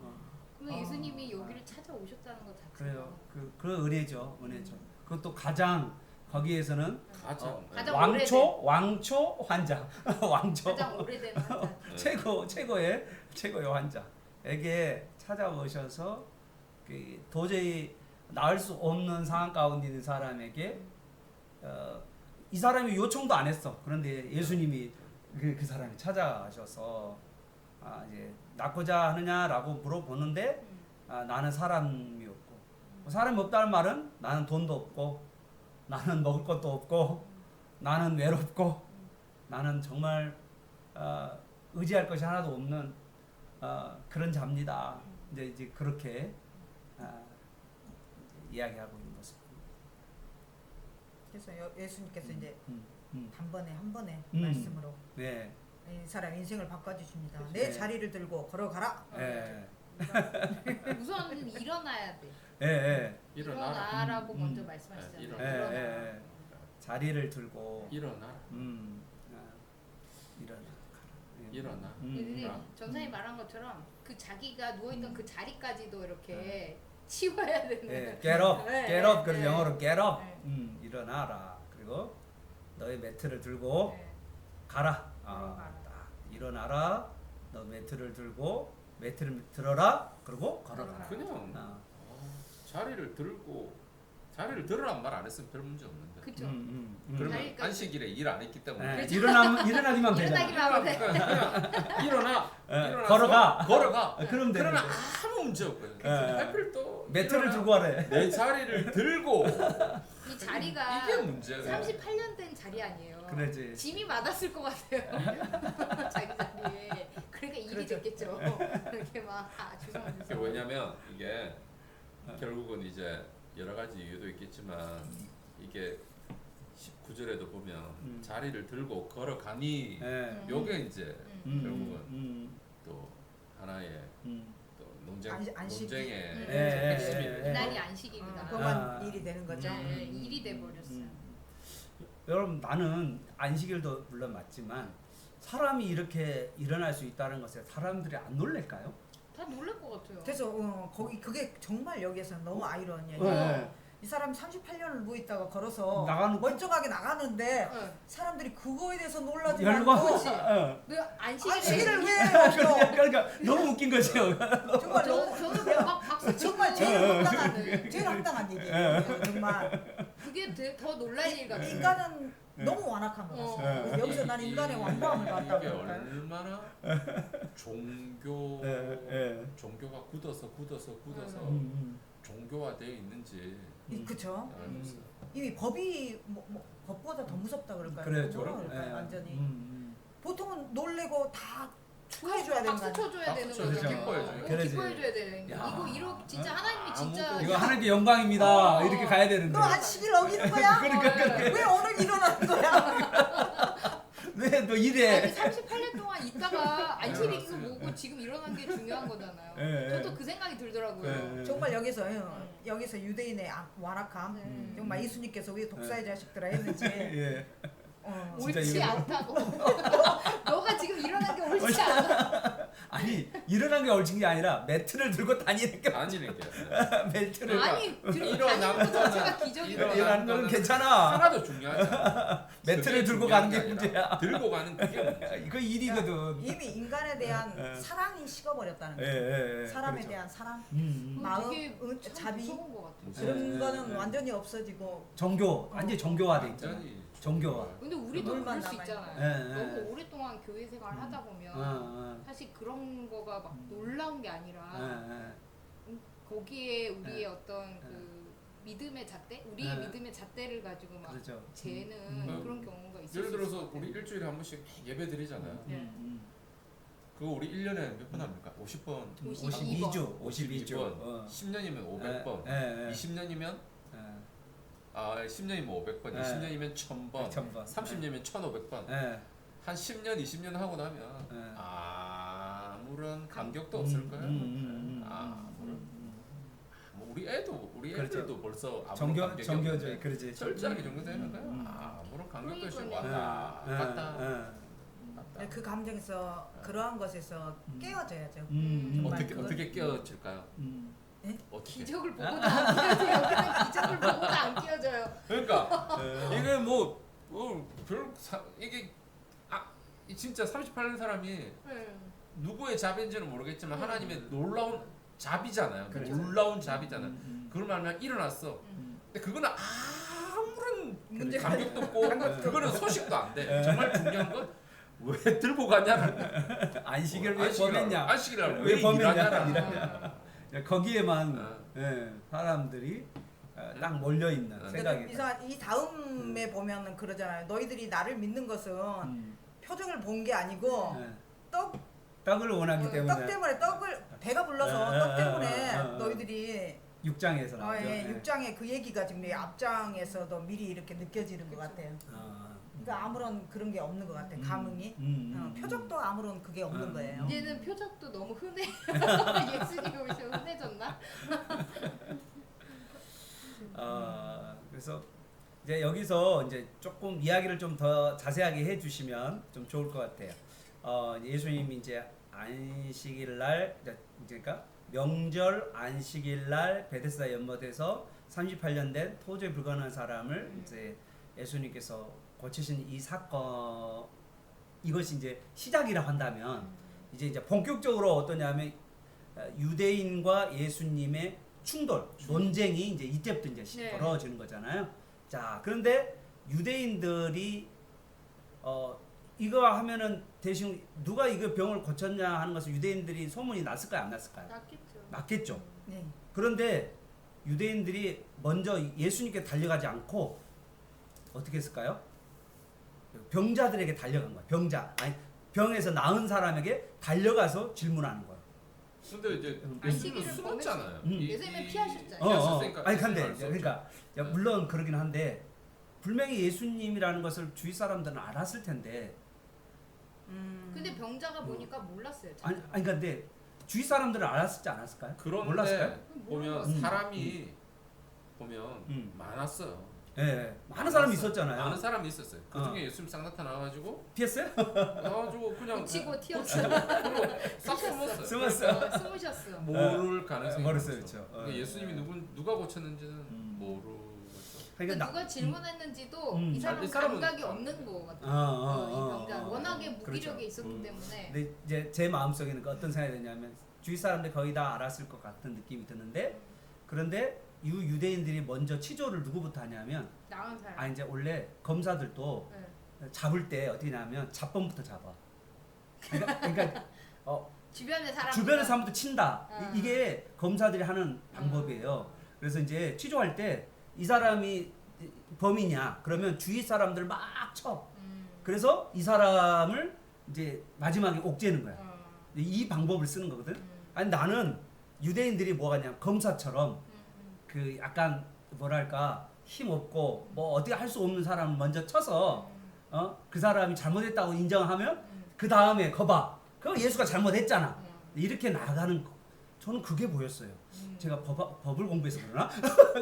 그럼 예수님이 여기를 찾아오셨다는 것 자체가 그래요. 그 은혜죠. 그것도 가장 거기에서는 가장 왕초 환자, 가장 오래된 환자. 최고의 환자에게 찾아오셔서 도저히 나을 수 없는 상황 가운데 있는 사람에게 이 사람이 요청도 안 했어. 그런데 예수님이 그 사람이 찾아가셔서 이제 낳고자 하느냐라고 물어보는데 나는 사람이 없고 사람이 없다는 말은 나는 돈도 없고 나는 먹을 것도 없고 나는 외롭고 나는 정말 의지할 것이 하나도 없는 그런 자입니다. 이제 그렇게 이야기하고 있는 모습입니다. 그래서 예수님께서 이제 단번에 한 번에 말씀으로 이 사람 인생을 바꿔주십니다. 내 자리를 들고 걸어가라. 우선 일어나야 돼. 일어나라고 먼저 말씀하시잖아요. 자리를 들고 일어나. 일어나. 전사님 말한 것처럼 그 자기가 누워있던 그 자리까지도 이렇게 치워야 되는. get up. 그리고 영어로 get up. 일어나라. 그리고 너의 매트를 들고 가라. 일어나라. 너 매트를 들고 매트를 들어라. 그리고 걸어가라. 그냥 어. 자리를 들으란 말 안 했으면 별 문제 없는데. 그쵸. 그러면 자리까지. 안식일에 일 안 했기 때문에. 네, 일어나기만 되잖아. 일어나기만 하면 돼. 그냥 일어나. 일어나서 걸어가. 걸어가. 그럼 되는 그러면 거지. 아무 문제 없거든. 네. 하필 또 매트를 일어나 들고 하래. 내 자리를 들고 이 자리가 이게 문제야. 38년 된 자리 아니에요. 그러지. 짐이 많았을 것 같아요. 자기 자리에. 그러니까 일이 그렇죠. 됐겠죠. 이렇게 막 죄송합니다. 그게 왜냐면 이게 결국은 이제 여러 가지 이유도 있겠지만 이게 19절에도 보면 자리를 들고 걸어가니 요게 이제 결국은 또 하나의 또 논쟁의 핵심이 이날이 안식일이다. 그만 일이 되는 거죠. 네, 일이 돼 버렸어요. 여러분 나는 안식일도 물론 맞지만 사람이 이렇게 일어날 수 있다는 것에 사람들이 안 놀랄까요? 다 놀랄 것 같아요. 그래서 거기 그게 정말 여기에서 너무 아이러니해요. 네. 이 사람 38년을 누워 있다가 걸어서 나가는 거? 멀쩡하게 나가는데 네. 사람들이 그거에 대해서 놀라지 열광. 않고 왜 안식일에 안식일을 왜 해요? 그러니까 너무 웃긴 거죠. 정말 저는 막 박수 정말 제일 황당한 얘기예요. 정말 그게 더 놀랄 일 같아요. 인간은 너무 완악한 것 같아요. 그래서 여기서 난 인간의 완강함을 봤다고 이게 할까요? 얼마나 종교가 굳어서 종교화되어 있는지 그쵸? 알고 있어요. 이미 법이 법보다 더 무섭다 그럴까요? 그래죠. 뭐라 그럴까요? 완전히 보통은 놀래고 다 축하해줘야 되는 거 박수 아니에요? 쳐줘야 되는 박수 거죠. 쳐줘야죠. 기뻐해줘요. 그러지. 기뻐해줘야 되는 거. 야. 이거 이렇게 진짜 하나님이 진짜 이거 하나님께 영광입니다. 이렇게 가야 되는데. 너 안식일 어기는 거야? 왜 오늘 일어나는 거야? 왜 너 이래? 아니 38년 동안 있다가 안식일이 뭐고 지금 일어난 게 중요한 거잖아요. 예, 저도 그 생각이 들더라고요. 예. 정말 여기서 유대인의 완악함 정말 예수님께서 왜 독사의 자식들아 했는지 예. 진짜 옳지 이거- 않다고. 너가 지금 일어난 게 옳지 않아. 아니 일어난 게 옳은 게 아니라 매트를 들고 다니는 게 아니는 게 매트를 아니 들고 일어나는 다니는 것 자체가 거는 기적이다. 일어나는 거는 괜찮아. 하나도 중요하지 않아. 매트를 그게 들고 중요한 가는 게 아니라 문제야. 들고 가는 그게 문제야. 이거 일이거든. 이미 인간에 대한 사랑이 식어버렸다는 거죠. 예. 사람에 그렇죠. 대한 사랑, 그건 마음, 되게 참 자비 무서운 것 같아요. 그런 거는 완전히 없어지고 종교 완전 종교화돼 있잖아. 완전히 종교화. 근데 우리도 물만 그럴 수 남아있는 있잖아요. 예, 예. 너무 오랫동안 교회 생활을 하다 보면 사실 그런 거가 막 놀라운 게 아니라 거기에 우리의 어떤 그 믿음의 잣대, 우리의 믿음의 잣대를 가지고 막 그렇죠. 재는 그런 경우가 있을 예를 수 들어서 있을 것 우리 같아요. 일주일에 한 번씩 예배 드리잖아요. 네. 그거 우리 1년에 몇 번 합니까? 50번. 52주. 52번. 10년이면 500번. 20년이면 10년이면 500번, 20년이면 1000번, 30년이면 1500번. 한 10년, 20년 하고 나면 아무런 감격도 없을 거예요. 우리 애들도 벌써 아무런 감격이 정교죠. 없는데 그렇지. 철저하게 정교되는 거예요. 아무런 감격도 없이 그러니까요. 왔다 갔다. 그 감정에서 그러한 것에서 깨어져야죠. 어떻게 깨어질까요? 어떻게? 기적을 보고도 안 끼어져요. 여기는 기적을 보고도 안 끼어져요. 그러니까 이게 이게 진짜 38년 사람이 누구의 자비인지는 모르겠지만 하나님의 놀라운 자비잖아요. 그렇죠. 놀라운 자비잖아요. 그걸 말하면 일어났어. 근데 그거는 아무런 문제가 감격도 없고 그거는 소식도 안 돼. 정말 중요한 건 왜 들고 가냐는 안식일 왜 범했냐? 안식일을 왜 왜 범했냐? 일하냐는 거기에만 사람들이 딱 몰려 있는 생각이. 이 다음에 보면은 그러잖아요. 너희들이 나를 믿는 것은 표정을 본 게 아니고 떡을 원하기 때문에. 떡 때문에 배가 불러서 떡 때문에 너희들이 6장에서 나오죠. 6장에 그 얘기가 지금 앞장에서도 미리 이렇게 느껴지는 것 같아요. 그러니까 아무런 그런 게 없는 것 같아. 감흥이 표적도 아무런 그게 없는 거예요. 이제는 표적도 너무 흔해. 예수님이 오셔서 흔해졌나? 그래서 이제 여기서 이제 조금 이야기를 좀 더 자세하게 해주시면 좀 좋을 것 같아요. 예수님이 이제 안식일 날, 그러니까 명절 안식일 날 베데스다 연못에서 38년 된 토저히 불가능한 사람을 이제 예수님께서 고치신 이 사건을 이것이 이제 시작이라 한다면 이제 본격적으로 어떠냐면 유대인과 예수님의 충돌, 논쟁이 이제 이때부터 이제 네. 벌어지는 거잖아요. 자, 그런데 유대인들이 이거 하면은 대신 누가 이거 병을 고쳤냐 하는 것을 유대인들이 소문이 났을까요, 안 났을까요? 낫겠죠. 났겠죠. 네. 그런데 유대인들이 먼저 예수님께 달려가지 않고 어떻게 했을까요? 병자들에게 달려간 거야. 병에서 나은 사람에게 달려가서 질문하는 거야. 근데 이제 아, 예수님은 시기를 숨었잖아요. 예수님은 피하셨잖아요. 피하셨으니까 근데 예수님은 알 그러니까 수 없죠. 물론 그러긴 한데 분명히 예수님이라는 것을 주위 사람들은 알았을 텐데 근데 병자가 보니까 몰랐어요. 아니 근데 주위 사람들은 알았을지 않았을까요? 그런데 몰랐을까요? 보면 사람이 보면 음. 많았어요. 예, 많은 사람이 있었잖아요. 많은 사람이 있었어요. 그 중에 예수님 싹 나타나가지고 피했어요? 나와가지고 그냥 붙이고 튀었어요. 싹 숨었어요. 숨었어요. 숨으셨어. 모를 가능성이 모르겠어요, 많았어. 그렇죠. 그러니까 예수님이 누가 고쳤는지는 모르겠어. 그러니까 누가 질문했는지도 이 이 사람 사람은 감각이 없는 거 같아요. 이 병자 워낙에 무기력에 그렇죠. 있었기 때문에. 근데 이제 제 마음속에는 어떤 생각이 드냐면 주위 사람들 거의 다 알았을 것 같은 느낌이 드는데 그런데 유대인들이 먼저 치조를 누구부터 하냐면 나은 사람. 이제 원래 검사들도 네. 잡을 때 어떻게 하냐면 잡범부터 잡아. 그러니까 주변의 사람. 주변의 사람부터 친다. 아. 이게 검사들이 하는 방법이에요. 그래서 이제 취조할 때 이 사람이 범이냐 그러면 주위 사람들 막 쳐. 그래서 이 사람을 이제 마지막에 옥죄는 거야. 이 방법을 쓰는 거거든. 아니 나는 유대인들이 뭐가냐 검사처럼 그 약간 뭐랄까 힘 없고 뭐 어떻게 할 수 없는 사람을 먼저 쳐서 그 사람이 잘못했다고 인정하면 그 다음에 거봐 그거 예수가 잘못했잖아 이렇게 나가는 거. 저는 그게 보였어요. 제가 법을 공부해서 그러나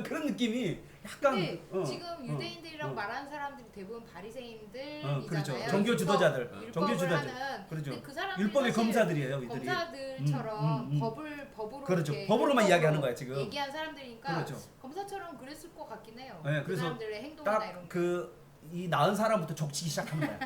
그런 느낌이 약간. 근데 지금 유대인들이랑 말하는 사람들이 대부분 바리새인들이잖아요. 그렇죠. 종교 지도자들, 율법을 종교 지도자들. 하는. 그렇죠. 근데 그 사람들이 율법의 사실 검사들이에요, 이들이. 검사들처럼 법으로 그렇죠. 이렇게 법으로만 율법으로 이야기하는 거야 지금. 얘기한 사람들이니까 그렇죠. 검사처럼 그랬을 것 같긴 해요. 네, 그 그래서 사람들의 행동이나 이런 딱 게. 그 이 나은 사람부터 족치기 시작하는 거야.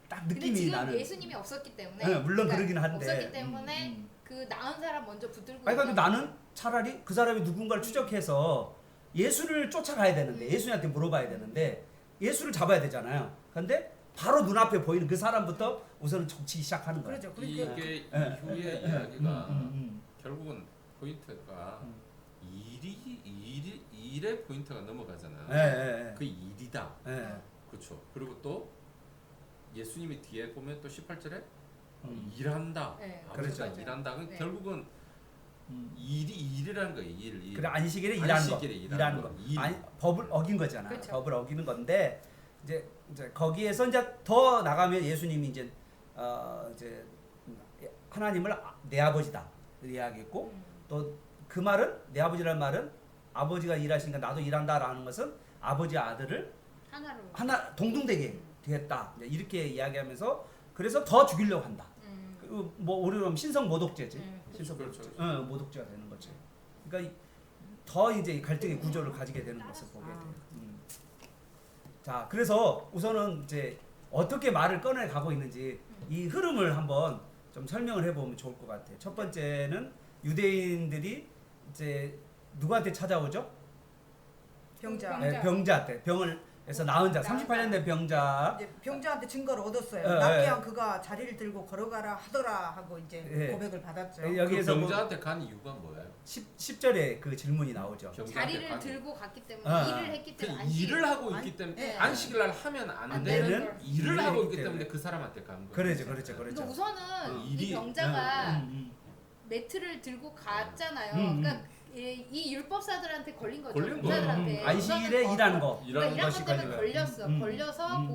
딱 근데 느낌이 지금 나는. 예수님이 없었기 때문에. 네, 물론 그러긴 한데. 없었기 때문에 그 나은 사람 먼저 붙들고. 아니 근데 있는 나는 차라리 그 사람이 누군가를 추적해서 예수를 쫓아가야 되는데 예수님한테 물어봐야 되는데 예수를 잡아야 되잖아요. 근데 바로 눈앞에 보이는 그 사람부터 우선은 족치기 시작하는 거야. 그렇죠. 이게 그러니까 이후의 이야기가 음. 결국은 포인트가 일의 포인트가 넘어가잖아요. 예. 그 일이다. 예. 그렇죠. 그리고 또 예수님이 뒤에 보면 또 18절에 일한다. 네, 아버지가 그렇죠. 일한다. 네. 결국은 일이라는 거예요. 일. 그래 안식일에 일하는 거. 일하는 거. 일. 아니 법을 어긴 거잖아. 그렇죠. 법을 어기는 건데 이제 거기에서 이제 더 나가면 예수님이 이제 하나님을 내 아버지다 이야기했고 또 그 말은 내 아버지라는 말은 아버지가 일하시니까 나도 일한다라는 것은 아버지 아들을 하나로. 하나 동등되게 되겠다 이렇게 이야기하면서 그래서 더 죽이려고 한다. 그리고 뭐 우리로 하면 신성 모독죄지. 신성 그렇죠. 모독죄가 되는 거지. 그러니까 더 이제 갈등의 구조를 가지게 되는 것을 보게 돼요. 자, 그래서 우선은 이제 어떻게 말을 꺼내 가고 있는지 이 흐름을 한번 좀 설명을 해보면 좋을 것 같아요. 첫 번째는 유대인들이 이제 누구한테 찾아오죠? 병자. 병자. 병자한테 병을에서 나은 자 38년 된 병자. 이제 병자한테 증거를 얻었어요. 예, 납기한 그가 자리를 들고 걸어가라 하더라 하고 이제 예. 고백을 받았죠. 그 여기에서 병자한테 간 이유가 뭐예요? 10절에 그 질문이 나오죠. 병자한테 자리를 간 들고 갔기 때문에 아. 일을 했기 그 때문에 일을 하고 안- 있기 때문에 네. 안식일 날 하면 안 안 되는 되는 일을 하고 있기 때문에. 때문에 그 사람한테 간 거예요. 그렇죠. 그러니까 우선은 일이- 이 병자가 음. 매트를 들고 갔잖아요. 음. 그러니까 이 율법사들한테 걸린 거죠. 걸린 거예요. 병자들한테. 안식일에 우선은 일하는 거. 그러니까 일한 것이 것 때문에 걸린 걸렸어. 거예요. 걸려서 음.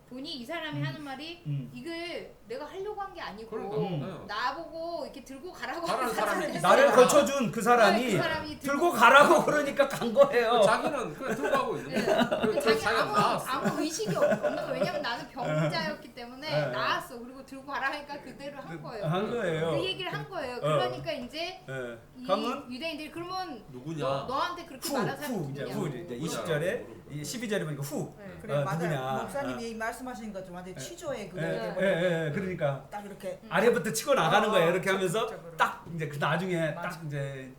본이 이 사람이 하는 말이 이게 내가 하려고 한 게 아니고 그러니까 나보고 이렇게 들고 가라고 가라는 하는 사람이 사람이 나를 있어요. 거쳐준 그 사람이 그 사람이 들고 가라고 그러니까 간 거예요. 자기는 그냥 들고 가고 있는데 네. 그래서 자기 자기가 나왔어. 아무 의식이 없는 거예요. 왜냐면 나는 병자였기 때문에 때문에 나왔어. 그리고 들고 가라니까 그대로 한 거예요. 한 거예요. 그 얘기를 한 거예요. 그러니까 이제 이 그러면 유대인들이 그러면 누구냐? 너한테 그렇게 말한 사람이 이제 누구냐? 후 이제 20절에 12절에 보니까 후 네. 그래 맞아요. 누구냐. 목사님이 말씀하시는 것좀 완전 취조의 그거 그러니까 딱 이렇게 아래부터 치고 나가는 거예요. 이렇게 하면서 적극적으로. 딱 이제 그 나중에 맞아. 딱 이제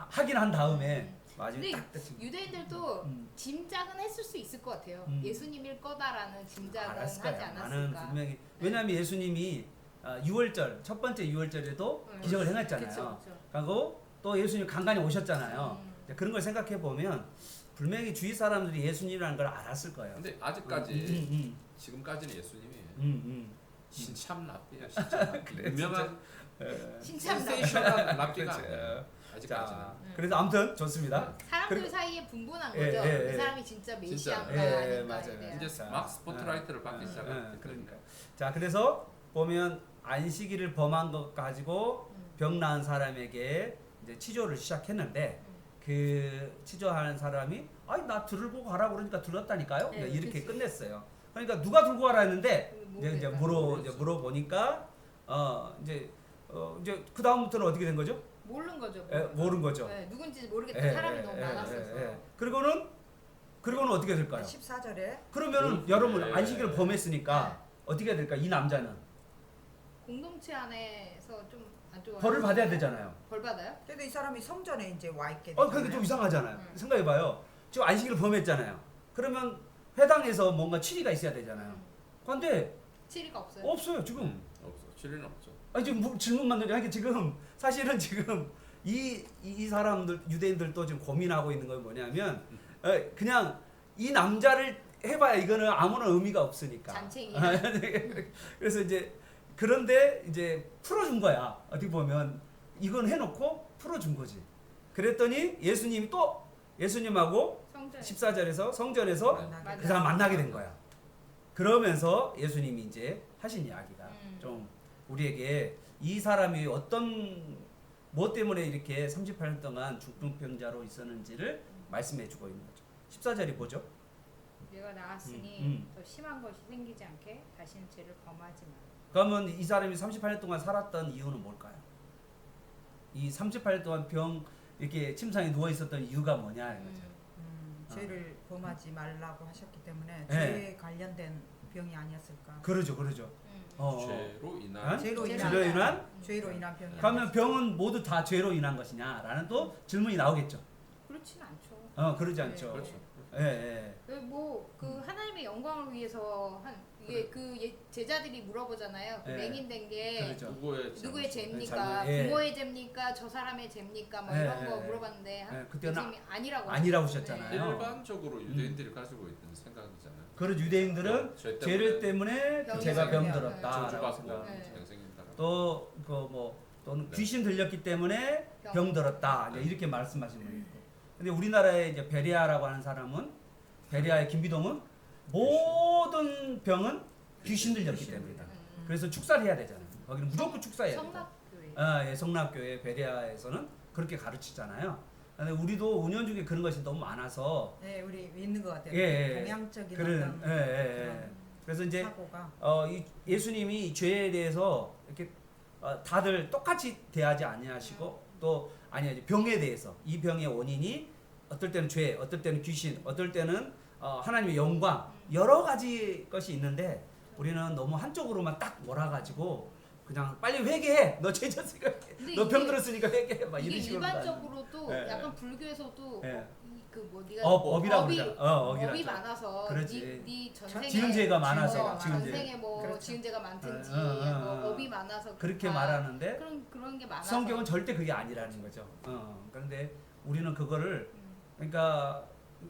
확인한 다음에 마지막에 근데 딱 치고. 유대인들도 짐작은 했을 수 있을 것 같아요. 예수님일 거다라는 짐작은 알았을 하지 거야. 나는 않았을까. 분명히 왜냐하면 예수님이 6월절 첫 번째 6월절에도 기적을 행했잖아요. 그쵸. 그리고 또 예수님 간간히 오셨잖아요. 그런 걸 생각해 보면 분명히 주위 사람들이 예수님이라는 걸 알았을 거예요. 근데 아직까지 지금까지는 예수님이에요. 신참 랍비예요. 신참 랍비. 그래, 유명한 신참 센세이션한 랍비가 그치. 아니에요. 아직까지는. 자, 그래서 아무튼 좋습니다. 사람들 그리고- 사이에 분분한 예, 거죠. 예, 그 예. 사람이 진짜 메시아인가 예, 아닌가에 맞아요. 대한. 이제 막 스포트라이트를 받기 시작한 그러니까. 자, 그래서 보면 안식일을 범한 것 가지고 병 나은 사람에게 이제 치료를 시작했는데 그 치료하는 사람이 아니 나 들고 가라고 그러니까 들었다니까요. 네, 이렇게 그치. 끝냈어요. 그러니까 누가 들고 가라 했는데 이제 모르니까. 물어보니까 이제 그 다음부터는 어떻게 된 거죠? 모르는 거죠. 모른 거죠. 네, 누군지 모르겠다. 사람이 너무 많았어서. 그리고는 어떻게 될까요? 14절에 그러면은 여러분 안식일을 범했으니까 어떻게 될까? 이 남자는 공동체 안에서 좀 안 좋아. 벌을 받아야 되잖아요. 벌 받아요? 그래도 이 사람이 성전에 이제 와 있게 그게 좀 이상하잖아요. 생각해봐요. 지금 안식일을 범했잖아요. 그러면 회당에서 뭔가 치리가 있어야 되잖아요. 그런데 치리가 없어요. 없어요 지금. 없어. 실리는 없죠. 아니 지금 질문만 던져. 지금 사실은 지금 이 사람들 유대인들도 지금 고민하고 있는 건 뭐냐면 그냥 이 남자를 해봐야 이거는 아무런 의미가 없으니까. 잔챙이야. 그래서 이제 그런데 이제 풀어준 거야. 어떻게 보면 이건 해놓고 풀어준 거지. 그랬더니 예수님이 또 예수님하고 성전. 14절에서 성전에서 만나게 그 사람 만나게 된 거야. 그러면서 예수님이 이제 하신 이야기가 좀 우리에게 이 사람이 어떤 뭐 때문에 이렇게 38년 동안 중풍병자로 있었는지를 말씀해주고 있는 거죠. 14절이 뭐죠? 내가 나았으니 더 심한 것이 생기지 않게 다시는 죄를 범하지 마. 그러면 이 사람이 38년 동안 살았던 이유는 뭘까요? 이 38년 동안 병 이렇게 침상에 누워 있었던 이유가 뭐냐 이거죠. 죄를 범하지 말라고 하셨기 때문에 네. 죄에 관련된 병이 아니었을까? 그러죠. 죄로 인한 죄로 죄로 인한 죄로 인한 병이 그러면 병은 모두 다 죄로 인한 것이냐라는 또 질문이 나오겠죠. 그렇진 않죠. 그러지 않죠. 그렇죠. 뭐그 하나님의 영광을 위해서 한 이게 제자들이 물어보잖아요. 그 맹인된 게 그렇죠. 누구의 죄입니까? 잘못, 부모의 죄입니까? 저 사람의 죄입니까? 뭐 이런 거 물어봤는데 그때는 예수님이 아니라고 하셨잖아요. 일반적으로 유대인들이 가지고 있는 생각이잖아요. 그런 유대인들은 죄를 때문에 제가 병들었다. 저주받고 네. 생긴다. 또는 귀신 들렸기 때문에 병들었다. 이렇게 말씀하시는 분이 있고. 근데 우리나라의 이제 베리아라고 하는 사람은 베리아의 김비동은 모든 병은 귀신 들렸기 때문이다. 그래서 축사를 해야 되잖아요. 거기는 무조건 축사해야 된다. 성락교회. 성락교회 베리아에서는 그렇게 가르치잖아요. 근데 우리도 운영중에 그런 것이 너무 많아서 네, 우리 있는 것 같아요. 동양적인 그런 그런 그래서 이제 사고가 이 예수님이 죄에 대해서 이렇게 다들 똑같이 대하지 아니하시고 또 병에 대해서 이 병의 원인이 어떨 때는 죄, 어떨 때는 귀신, 어떨 때는 하나님의 영광 여러 가지 것이 있는데 우리는 너무 한쪽으로만 딱 몰아가지고 그냥 빨리 회개해. 너 죄 졌으니까 너 병 들었으니까 회개해. 막 이런 이게 식으로 일반적으로도 예. 약간 불교에서도 네가 업이라고 그러잖아. 업이 많아서 그렇지. 네 전생에 지은 죄가 많아서 전생에 뭐 그렇죠. 지은 죄가 많든지 뭐 업이 많아서 그렇게 그렇다. 말하는데 그런 게 많아서 성경은 절대 그게 아니라는 거죠. 그런데 우리는 그거를 그러니까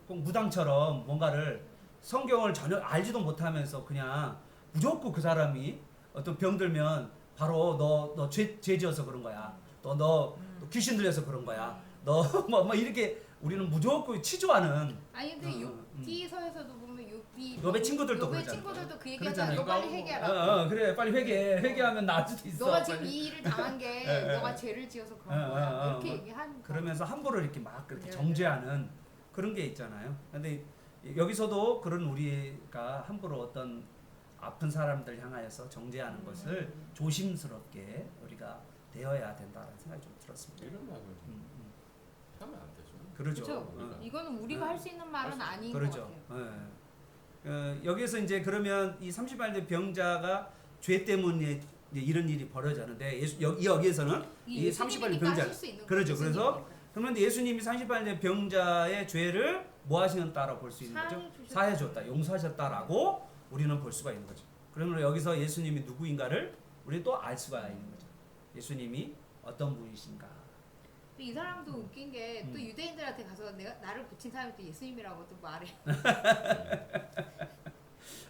꼭 무당처럼 뭔가를 성경을 전혀 알지도 못하면서 그냥 무조건 그 사람이 어떤 병 들면 바로 너 죄 지어서 그런 거야. 너 귀신 들려서 그런 거야. 너 뭐 이렇게 우리는 무조건 치조하는. 아니 근데 욥기서에서도 보면 욥의 친구들도 욥의 그러잖아. 친구들도 그 얘기하잖아. 너 그러잖아요. 빨리 회개하라. 그래 빨리 회개하면 나을 수도 있어. 너가 지금 이 일을 당한 게 너가 죄를 지어서 그런 거야. 이렇게 얘기하는 그러면서 함부로 이렇게 막 그렇게 네. 정죄하는 그런 게 있잖아요. 근데 여기서도 그런 우리가 함부로 어떤 아픈 사람들 향하여서 정죄하는 것을 조심스럽게 우리가 되어야 된다는 생각이 좀 들었습니다. 이런 말을 하면 안 되죠. 그렇죠. 그렇죠. 이거는 우리가 할 수 있는 말은 아닌 그렇죠. 것 같아요. 여기서 이제 그러면 이 38년 병자가 죄 때문에 이제 이런 일이 벌어졌는데 여기에서는 이 38년 병자 그렇죠. 그래서 그러면 예수님이 38년 병자의 죄를 뭐 하시는다라고 볼 수 있는 거죠? 사해 줬다, 용서하셨다라고 우리는 볼 수가 있는 거죠. 그러면 여기서 예수님이 누구인가를 우리 또 알 수가 있는 거죠. 예수님이 어떤 분이신가? 이 사람도 웃긴 게 또 유대인들한테 가서 나를 고친 사람이 또 예수님이라고 또 말해.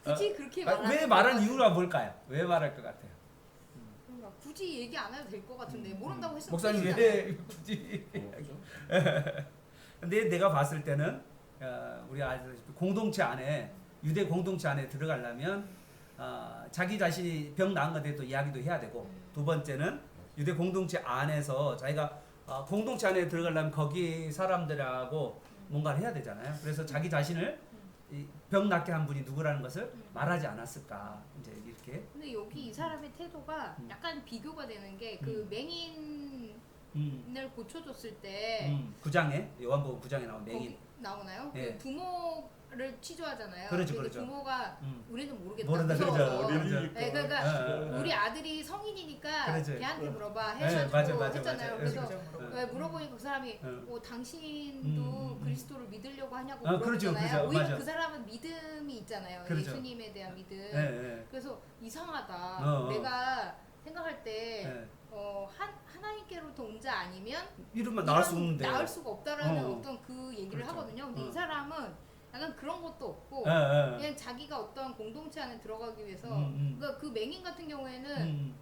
굳이 그렇게 왜 말한 이유가 뭘까요? 왜 말할 것 같아요? 그러니까 굳이 얘기 안 해도 될 것 같은데 모른다고 했으면 목사님 왜 굳이? 근데 내가 봤을 때는 우리 알다시피 공동체 안에 유대 공동체 안에 들어가려면 자기 자신이 병 나은 것에 대해서 이야기도 해야 되고 두 번째는 유대 공동체 안에서 자기가 공동체 안에 들어가려면 거기 사람들하고 뭔가를 해야 되잖아요. 그래서 자기 자신을 병 낫게 한 분이 누구라는 것을 말하지 않았을까 이제 이렇게. 근데 여기 이 사람의 태도가 약간 비교가 되는 게 그 맹인을 고쳐줬을 때 9장에 요한복음 9장에 나온 맹인 나오나요? 예. 그 부모를 취조하잖아요. 그렇죠, 근데 그렇죠. 부모가 우리는 모르겠다. 모른다 무서워서. 그러죠. 네, 그러니까 우리 아들이 성인이니까 그렇죠. 걔한테 물어봐 네, 해가지고 맞아. 했잖아요. 그래서 네. 물어보니까 그 사람이 당신도 그리스도를 믿으려고 하냐고 그렇죠, 물어보잖아요. 그렇죠. 오히려 맞아. 그 사람은 믿음이 있잖아요. 그렇죠. 예수님에 대한 믿음. 네. 그래서 이상하다. 내가 생각할 때 하나님께로부터 온 자 아니면 이름만 나올 수 없는데 나을 수가 없다라는 어. 어떤 그 얘기를 그렇죠. 하거든요. 근데 이 사람은 약간 그런 것도 없고 예. 그냥 자기가 어떤 공동체 안에 들어가기 위해서 그러니까 그 맹인 같은 경우에는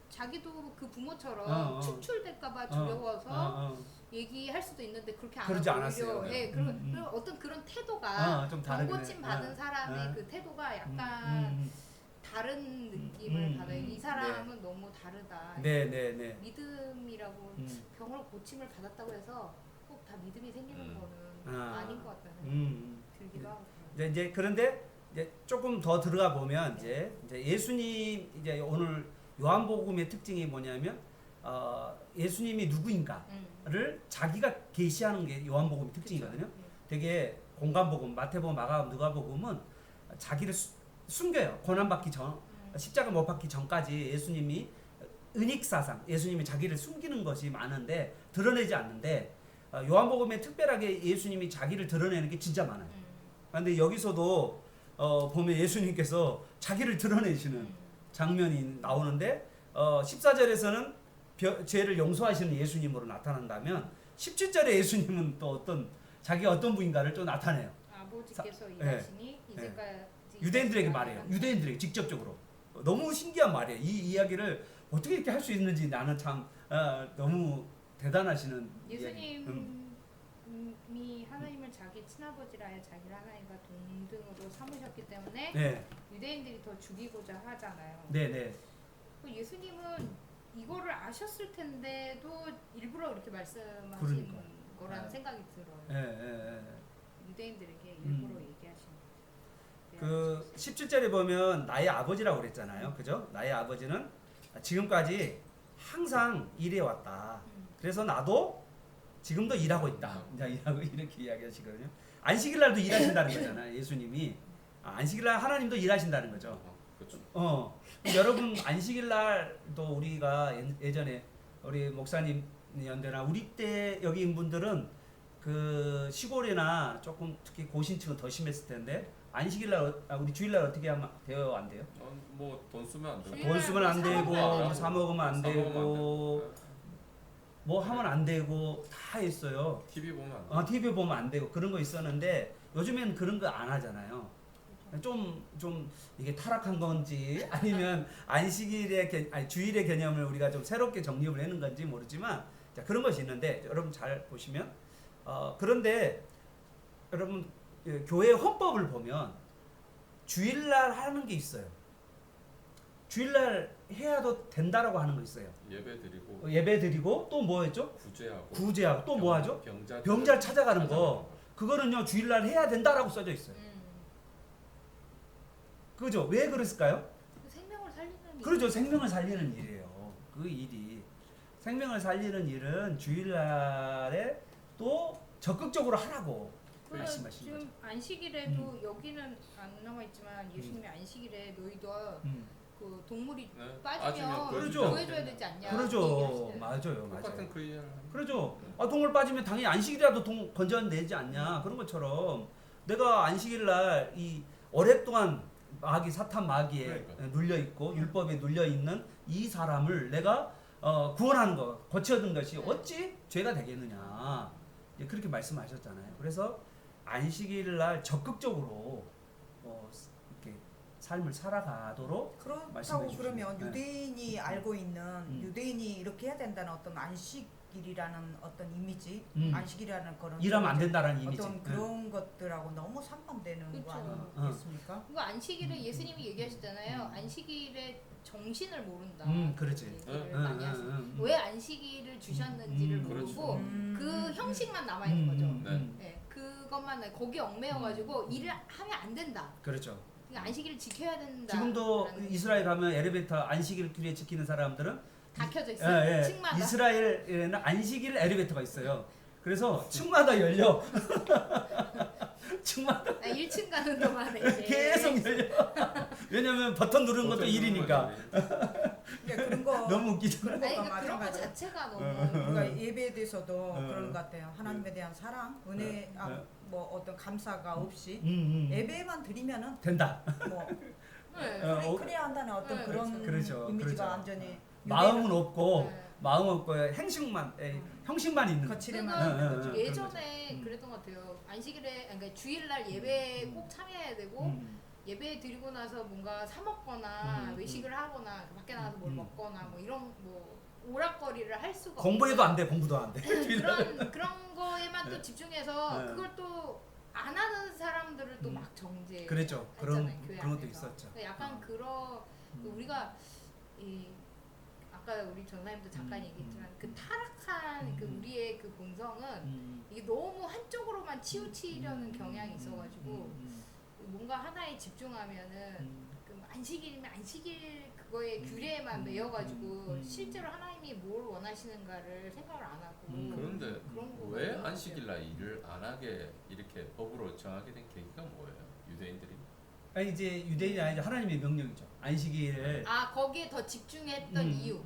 자기도 그 부모처럼 축출될까봐 두려워서 얘기할 수도 있는데 그렇게 안 그러지 하고 않았어요. 오히려 그리고 어떤 그런 태도가 좀 다르긴 병고침 해. 받은 사람의 그 태도가 약간 다른 느낌을 받아요. 이 사람은 너무 다르다. 네. 믿음이라고 병을 고침을 받았다고 해서 꼭 다 믿음이 생기는 거는 아닌 것 같다는 들기도 하고. 이제 그런데 이제 조금 더 들어가 보면 이제 예수님 이제 오늘 요한복음의 특징이 뭐냐면 예수님이 누구인가를 자기가 계시하는 게 요한복음의 특징이거든요. 되게 공간복음, 마태복음, 마가복음, 누가복음은 자기를 숨겨요. 고난받기 전, 십자가 못 박기 전까지 예수님이 은익사상, 예수님이 자기를 숨기는 것이 많은데 드러내지 않는데 요한복음에 특별하게 예수님이 자기를 드러내는 게 진짜 많아요. 그런데 여기서도 보면 예수님께서 자기를 드러내시는 장면이 나오는데 14절에서는 죄를 용서하시는 예수님으로 나타난다면 17절에 예수님은 또 자기가 어떤 분인가를 또 나타내요. 아버지께서 일하시니 이제까지 유대인들에게 말해요. 유대인들에게 직접적으로. 너무 신기한 말이에요. 이 이야기를 어떻게 이렇게 할 수 있는지 나는 참 너무 대단하시는 예수님이 하나님을 자기 친아버지라 하여 자기를 하나님과 동등으로 삼으셨기 때문에 유대인들이 더 죽이고자 하잖아요. 네네. 예수님은 이거를 아셨을 텐데도 일부러 이렇게 말씀하신 그러니까. 거라는 생각이 들어요. 유대인들에게 일부러 얘기하신 그 17절에 보면 나의 아버지라고 그랬잖아요. 그죠? 나의 아버지는 지금까지 항상 일해 왔다. 그래서 나도 지금도 일하고 있다. 일하고 이렇게 이야기하시거든요. 안식일 날도 일하신다는 거잖아요. 예수님이 안식일 날 하나님도 일하신다는 거죠. 그렇죠. 여러분 안식일 날도 우리가 예전에 우리 목사님 연대나 우리 때 여기 인 분들은 그 시골이나 조금 특히 고신층은 더 심했을 텐데 안식일 날 우리 주일 날 어떻게 하면 돼요? 안 돼요? 뭐 돈 쓰면 안 되고. 돈 쓰면 안 되고 사 먹으면 안 되고 뭐 하면 안 되고 다 있어요. TV 보면 안 돼. TV 보면 안 되고 그런 거 있었는데 요즘엔 그런 거 안 하잖아요. 좀 이게 타락한 건지 아니면 안식일의 주일의 개념을 우리가 좀 새롭게 정립을 해놓은 건지 모르지만 자, 그런 것이 있는데 여러분 잘 보시면 그런데 여러분 교회 헌법을 보면 주일날 하는 게 있어요. 주일날 해야도 된다라고 하는 거 있어요. 예배 드리고 또 뭐였죠? 구제하고 또 뭐 하죠? 병자를 찾아가는 거. 그거는요 주일날 해야 된다라고 써져 있어요. 그죠? 왜 그랬을까요? 생명을 살리는 일. 그렇죠. 생명을 살리는 일이에요. 그 일이 생명을 살리는 일은 주일날에 또 적극적으로 하라고 말씀하신 지금 거죠. 안식일에도 여기는 안 남아 있지만 예수님의 안식일에 너희도 그 동물이 네, 빠지면 그러죠. 구해줘야 되지 않냐. 그러죠. 맞아요. 똑같은 그 이해를 합니다. 그러죠. 동물 빠지면 당연히 안식일이라도 건져내지 않냐. 그런 것처럼 내가 안식일날 이 오랫동안 사탄 마귀에 그러니까. 눌려 있고 율법에 눌려 있는 이 사람을 내가 구원하는 것, 고쳐든 것이 어찌 죄가 되겠느냐. 이제 그렇게 말씀하셨잖아요. 그래서 안식일날 적극적으로 이렇게 삶을 살아가도록 그렇다고 말씀해 주시죠. 그러면 네. 유대인이 알고 있는 유대인이 이렇게 해야 된다는 어떤 안식일이라는 어떤 이미지, 안식이라는 그런 일하면 안 된다라는 이미지. 어떤 그런 것들하고 너무 상반되는 그쵸. 거 아니겠습니까? 그거 안식일에 예수님이 얘기하시잖아요. 안식일에 정신을 모른다. 그렇지. 얘기를 많이 하시죠. 왜 안식일을 주셨는지를 모르고 그 형식만 남아 있는 거죠. 네, 그것만 거기 얽매여가지고 일을 하면 안 된다. 그렇죠. 그러니까 안식일을 지켜야 된다. 지금도 이스라엘 가면 엘리베이터 안식일 규례 지키는 사람들은 다 켜져 있어요. 층마다. 이스라엘에는 안식일 엘리베이터가 있어요. 그래서 층마다 열려. 층마다 1층 가는 동안에 이제 계속 열려. 왜냐면 버튼 누르는 것도 일이니까. 그러니까 그런 거 너무 웃기죠. 그런 아니 거가 그러니까 그런 거 마찬가지로 자체가 너무 우리가 예배에 대해서도 그런 것 같아요. 하나님에 대한 사랑, 은혜, 뭐 어떤 감사가 없이 예배만 드리면은 된다. 뭐 네. 그래야 한다는 어떤 네, 그런 그렇죠. 이미지가 그렇죠. 완전히 마음은 없고 네. 마음 없고 형식만 있는. 거칠에만 응, 응, 응. 예전에 그랬던 것 같아요. 안식일에 그러니까 주일날 예배에 꼭 참여해야 되고 예배 드리고 나서 뭔가 사 먹거나 외식을 하거나 밖에 나가서 뭘 먹거나 뭐 이런 뭐 오락거리를 할 수가 공부해도 안 돼. 공부도 안 돼. 그런 거에만 또 집중해서 네. 그걸 또 안 하는 사람들을 또 막 정죄. 그랬죠. 그런 교회 것도 안에서. 있었죠. 약간 그런 우리가 이 아까 우리 전사님도 잠깐 얘기했지만 그 타락한 그 우리의 그 본성은 이게 너무 한쪽으로만 치우치려는 경향이 있어가지고 뭔가 하나에 집중하면은 그 안식일이면 안식일 그거의 규례에만 매여가지고 실제로 하나님이 뭘 원하시는가를 생각을 안 하고 그런데 그런 거 왜 같아요. 안식일날 일을 안 하게 이렇게 법으로 정하게 된 계기가 뭐예요? 유대인들이? 아니 이제 유대인이 아니죠. 하나님의 명령이죠. 안식일을 거기에 더 집중했던 이유.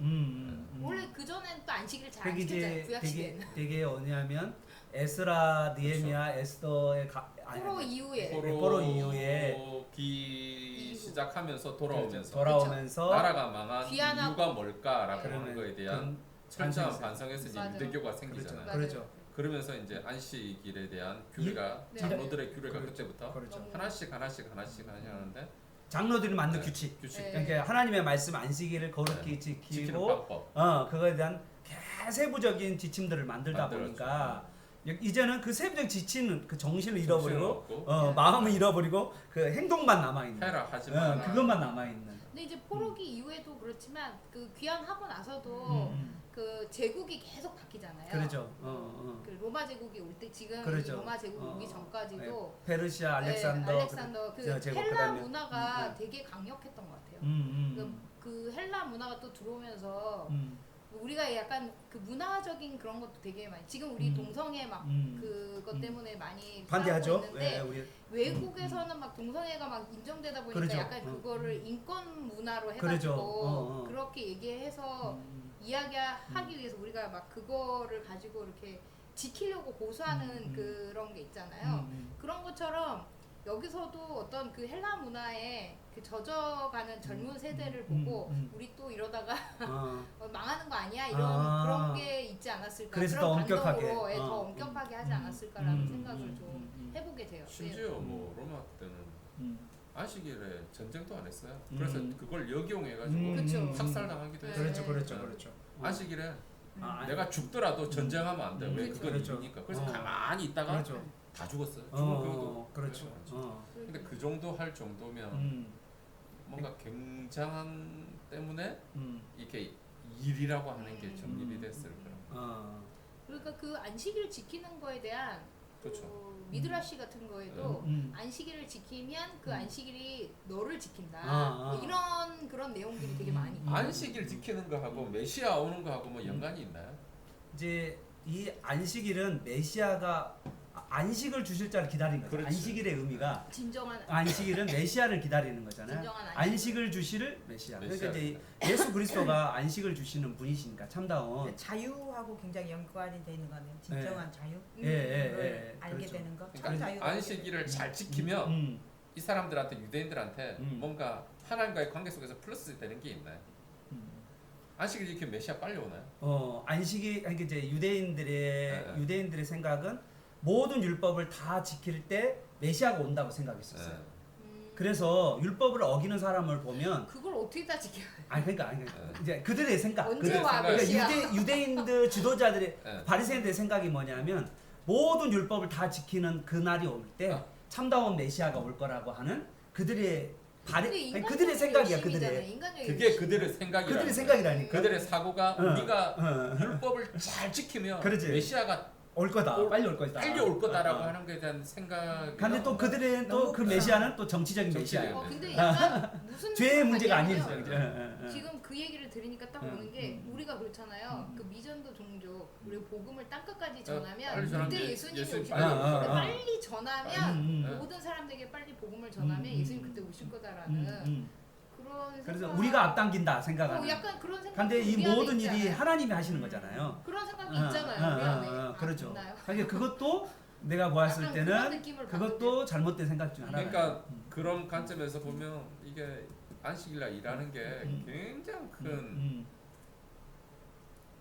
원래 그 전엔 또 안식일을 잘 안 그게 지켰잖아요. 이제 구약 시대는. 되게 뭐냐면 에스라, 느헤미야, 에스더의 포로 이후에. 포로 이후에 기 이후. 시작하면서 돌아오면서 돌아오면서 나라가 망한 귀환하고. 이유가 뭘까라고 그러면 하는 거에 대한 그런 철저한 반성에서 이제 맞아요. 유대교가 생기잖아요. 맞아요. 그렇죠. 그러면서 이제 안식일에 대한 규례가 네. 장로들의 규례가 그렇죠. 그때부터 그렇죠. 하나씩 하는데 장로들이 만든 네, 규칙. 규칙 네. 그러니까 하나님의 말씀 안식일을 거룩히 지키는 지키고 방법. 그거에 대한 세부적인 지침들을 만들다 만들었죠. 보니까 이제는 그 세부적 지침은 그 정신을 정신을 잃어버리고 얻고, 마음을 잃어버리고 그 행동만 남아 있는. 해라 하지 마라. 그것만 남아 있는. 근데 이제 포로기 이후에도 그렇지만 그 귀환하고 나서도 그 제국이 계속 바뀌잖아요. 그렇죠. 그 로마 제국이 올 때 지금 그렇죠. 로마 제국이 오기 전까지도 페르시아, 알렉산더, 알렉산더 그 제국 헬라 그다음에 문화가 되게 강력했던 것 같아요. 그 헬라 문화가 또 들어오면서 우리가 약간 그 문화적인 그런 것도 되게 많이 지금 우리 동성애 막 그것 때문에 많이 반대하죠. 싸우고 있는데 우리 외국에서는 막 동성애가 막 인정되다 보니까 그렇죠. 약간 그거를 인권 문화로 해가지고 그렇죠. 그렇게 얘기해서 이야기하기 위해서 우리가 막 그거를 가지고 이렇게 지키려고 고수하는 그런 게 있잖아요. 그런 것처럼 여기서도 어떤 그 헬라 문화에 그 젖어가는 젊은 세대를 보고 우리 또 이러다가 망하는 거 아니야 이런 그런 게 있지 않았을까. 그래서 그런 더 엄격하게. 감동으로 더 엄격하게 하지 않았을까라는 생각을 좀 해보게 돼요. 심지어 뭐 로마 때는 안식일에 전쟁도 안 했어요. 그래서 그걸 역용해가지고 그쵸. 학살당하기도 네. 했어요. 그렇죠. 안식일에 내가 죽더라도 전쟁하면 안 돼. 왜 그건 그렇죠. 이유니까. 그래서 가만히 있다가 그렇죠. 다 죽었어요. 죽은 경우도 그렇죠. 근데 그 정도 할 정도면 뭔가 굉장한 때문에 이렇게 일이라고 하는 게 정립이 됐을 거라고. 그러니까 그 안식일 지키는 거에 대한 그렇죠. 미드라시 같은 거에도 안식일을 지키면 그 안식일이 너를 지킨다. 뭐 이런 그런 내용들이 되게 많이 있어요. 안식일 지키는 거하고 메시아 오는 거하고 뭐 연관이 있나요? 이제 이 안식일은 메시아가 안식을 주실 자를 기다리는 거죠. 그렇지. 안식일의 의미가 진정한 안식일은 메시아를 기다리는 거잖아요. 진정한 안식을 주실 메시아. 그러니까 이제 예수 그리스도가 안식을 주시는 분이시니까 참다운. 자유하고 굉장히 연관이 돼 있는 거네요. 진정한 자유. 예, 알게 그렇죠. 되는 거. 참 그러니까 자유가 안식일을 잘 지키면 이 사람들한테 유대인들한테 뭔가 하나님과의 관계 속에서 플러스 되는 게 있나요? 안식일 지키면 메시아 빨리 오나요? 안식이 그러니까 이제 유대인들의 생각은 모든 율법을 다 지킬 때 메시아가 온다고 생각했었어요. 그래서 율법을 어기는 사람을 보면 그걸 어떻게 다 지켜요? 그러니까 이제 그들의 생각. 언제 와 메시아? 그러니까 유대인들 지도자들의 바리새인들의 생각이 뭐냐면 모든 율법을 다 지키는 그 날이 올 때 참다운 메시아가 올 거라고 하는 그들의 그들의 생각이야. 그게 그들의 생각이라. 그들의 생각이라니까. 그들의 사고가 우리가 율법을 잘 지키면 그렇지. 메시아가 올 거다. 빨리 올 거다. 빨리 올 거다라고 하는 것에 대한 생각. 근데 또 그들의 또 그 메시아는 또 정치적인 메시아예요. 근데 약간 무슨 죄의 문제가 아니죠. 지금 그 얘기를 들으니까 딱 오는 게 우리가 그렇잖아요. 그 미전도 종족 우리 복음을 땅 끝까지 전하면 그때 예수님이 오실 거예요. 빨리 전하면 모든 사람들에게 빨리 복음을 전하면 예수님 그때 오실 거다라는 그런. 그래서 우리가 앞당긴다 생각하는. 약간 그런 생각. 근데 이 모든 일이 하나님이 하시는 거잖아요. 그런 생각이 있잖아요. 우리 안에. 그렇죠. 그러니까 그것도 내가 보았을 때는 그것도 잘못된 생각 중 하나예요. 그러니까 그런 관점에서 보면 이게 안식일날 일하는 게 굉장히 큰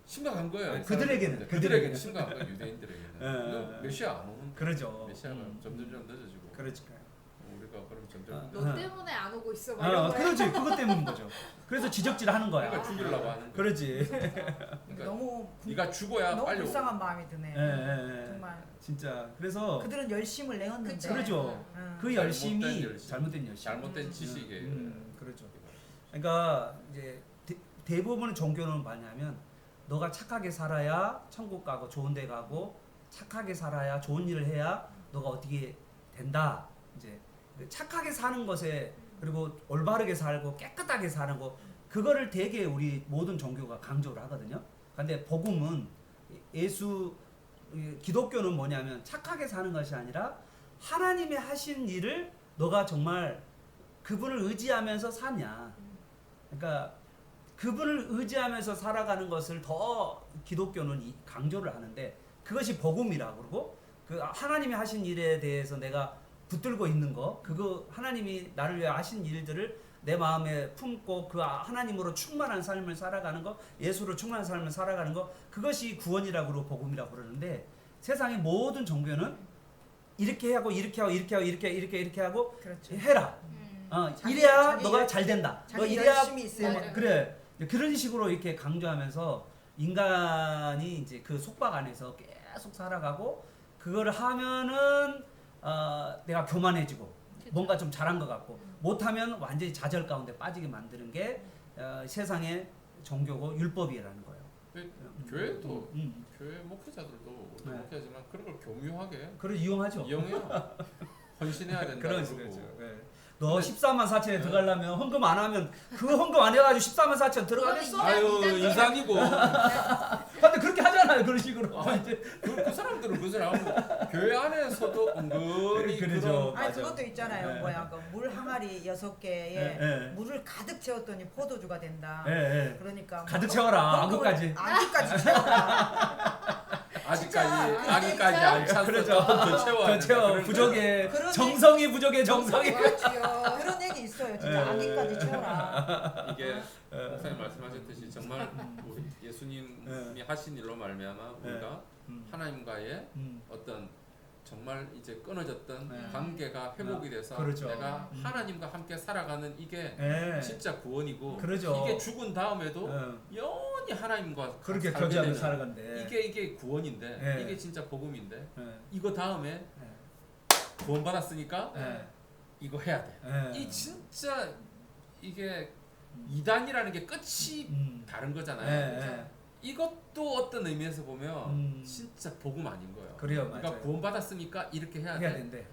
심각한 거예요. 그들에게는 심각한 거예요. 유대인들에게는. 메시아 안 오는. 그렇죠. 메시아가 점점 늦어지고. 그렇죠. 우리가 그럼 점점. 너 때문에 안 오고 있어. 그렇지. 그것 때문인 거죠. 그래서 지적질하는 거야. 그러니까 죽이려고 하는 거야. 그렇지. 그러니까 너무 네가 죽어야 너무 빨리 불쌍한 마음이 드네. 정말. 진짜. 그래서 그들은 열심을 내었는데. 그렇죠. 그 열심이 잘못된 열심. 잘못된 지식이에요. 그렇죠. 그러니까 이제 대부분의 종교는 뭐냐면 너가 착하게 살아야 천국 가고 좋은 데 가고 착하게 살아야 좋은 일을 해야 너가 어떻게 된다. 이제 착하게 사는 것에 그리고 올바르게 살고 깨끗하게 사는 거 그거를 되게 우리 모든 종교가 강조를 하거든요. 근데 복음은 기독교는 뭐냐면 착하게 사는 것이 아니라 하나님이 하신 일을 너가 정말 그분을 의지하면서 사냐. 그러니까 그분을 의지하면서 살아가는 것을 더 기독교는 강조를 하는데 그것이 복음이라고 그러고 그 하나님이 하신 일에 대해서 내가 붙들고 있는 거 그거 하나님이 나를 위해 하신 일들을 내 마음에 품고 그 하나님으로 충만한 삶을 살아가는 거 예수로 충만한 삶을 살아가는 거 그것이 구원이라고 그러고 복음이라고 그러는데 세상의 모든 종교는 이렇게 하고 이렇게 하고 이렇게 하고 이렇게 하고 그렇죠. 해라. 이래야 너가 잘 된다. 너 이래야 열심히 있어야 그래. 그런 식으로 이렇게 강조하면서 인간이 이제 그 속박 안에서 계속 살아가고 그거를 하면은 내가 교만해지고 뭔가 좀 잘한 것 같고 못하면 완전히 좌절 가운데 빠지게 만드는 게 세상의 종교고 율법이라는 거예요. 교회도 교회 목회자들도 목회하지만 그런 걸 교묘하게 그걸 이용하죠. 이용해요. 헌신해야 된다. 그렇죠. 너 14만 4천에 들어가려면 헌금 안 하면 그 헌금 안 해가지고 14만 4천 들어가겠어? 아유 이상이고. 근데 그렇게 하잖아요 그런 식으로. 이제 그 사람들은 그것을 하고 교회 안에서도 은근히 그러죠. 아니 그것도 있잖아요. 물 항아리 6개에 물을 가득 채웠더니 포도주가 된다. 그러니까 가득 채워라. 아구까지 채워라. 아기까지 안 찼어. 더 채워. 부족해. 정성이 부족해. 정성이. 그런 얘기 있어요. 진짜 아기까지 채워라. 이게 목사님 말씀하셨듯이 정말 우리 예수님이 하신 일로 말미암아 우리가 하나님과의 어떤 정말 이제 끊어졌던 관계가 회복이 돼서 그렇죠. 내가 하나님과 함께 살아가는 이게 진짜 구원이고 그렇죠. 이게 죽은 다음에도 영원히 하나님과 그렇게 교제하며 살아간대. 이게 구원인데 이게 진짜 복음인데 이거 다음에 구원 받았으니까 이거 해야 돼. 이 진짜 이게 이단이라는 게 끝이 다른 거잖아요. 이것도 어떤 의미에서 보면 진짜 복음 아닌 거예요. 그래요, 그러니까 맞아요. 구원받았으니까 이렇게 해야 돼. 된대.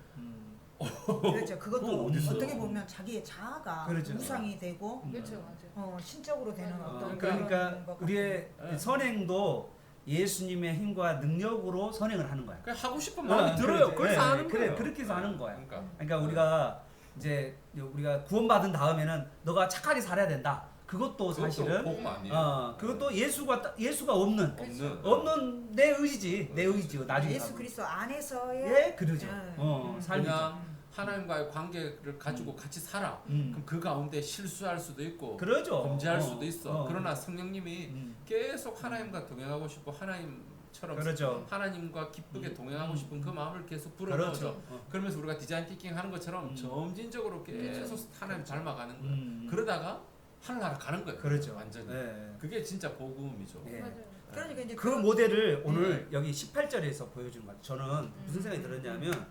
그렇죠. 그거 그것도 어딨어? 어떻게 보면 자기의 자아가 그렇죠. 우상이 되고 그렇죠, 맞아요. 신적으로 되는 맞아요. 어떤 그러니까 그런 것 우리의 네. 선행도 예수님의 힘과 능력으로 선행을 하는 거야. 그냥 하고 싶은 마음이 들어요. 그래서 하는 거예요. 그렇게 해서 하는 거야. 그러니까 그러니까 우리가 이제 우리가 구원받은 다음에는 너가 착하게 살아야 된다. 그것도 사실은 복음 아니에요. 그것도 예수가 없는 없는 내 의지지. 내 의지요. 나중에 예수 가면. 그리스도 안에서의 예, 그러죠. 네. 삶이죠. 그냥 하나님과의 관계를 가지고 같이 살아. 그럼 그 가운데 실수할 수도 있고 그러죠. 범죄할 수도 있어. 어. 그러나 성령님이 계속 하나님과 동행하고 싶고 하나님처럼 그렇죠. 하나님과 기쁘게 동행하고 싶은 그 마음을 계속 불어넣어줘. 그렇죠. 그러면서 우리가 디자인 티킹 하는 것처럼 점진적으로 계속 하나님 닮아가는 거예요. 그러다가 하늘나라 가는 거예요. 그렇죠. 완전히. 네. 그게 진짜 복음이죠. 예. 맞아요. 그러니까 이제 그 모델을 오늘 여기 18절에서 보여준 거예요. 저는 무슨 생각이 들었냐면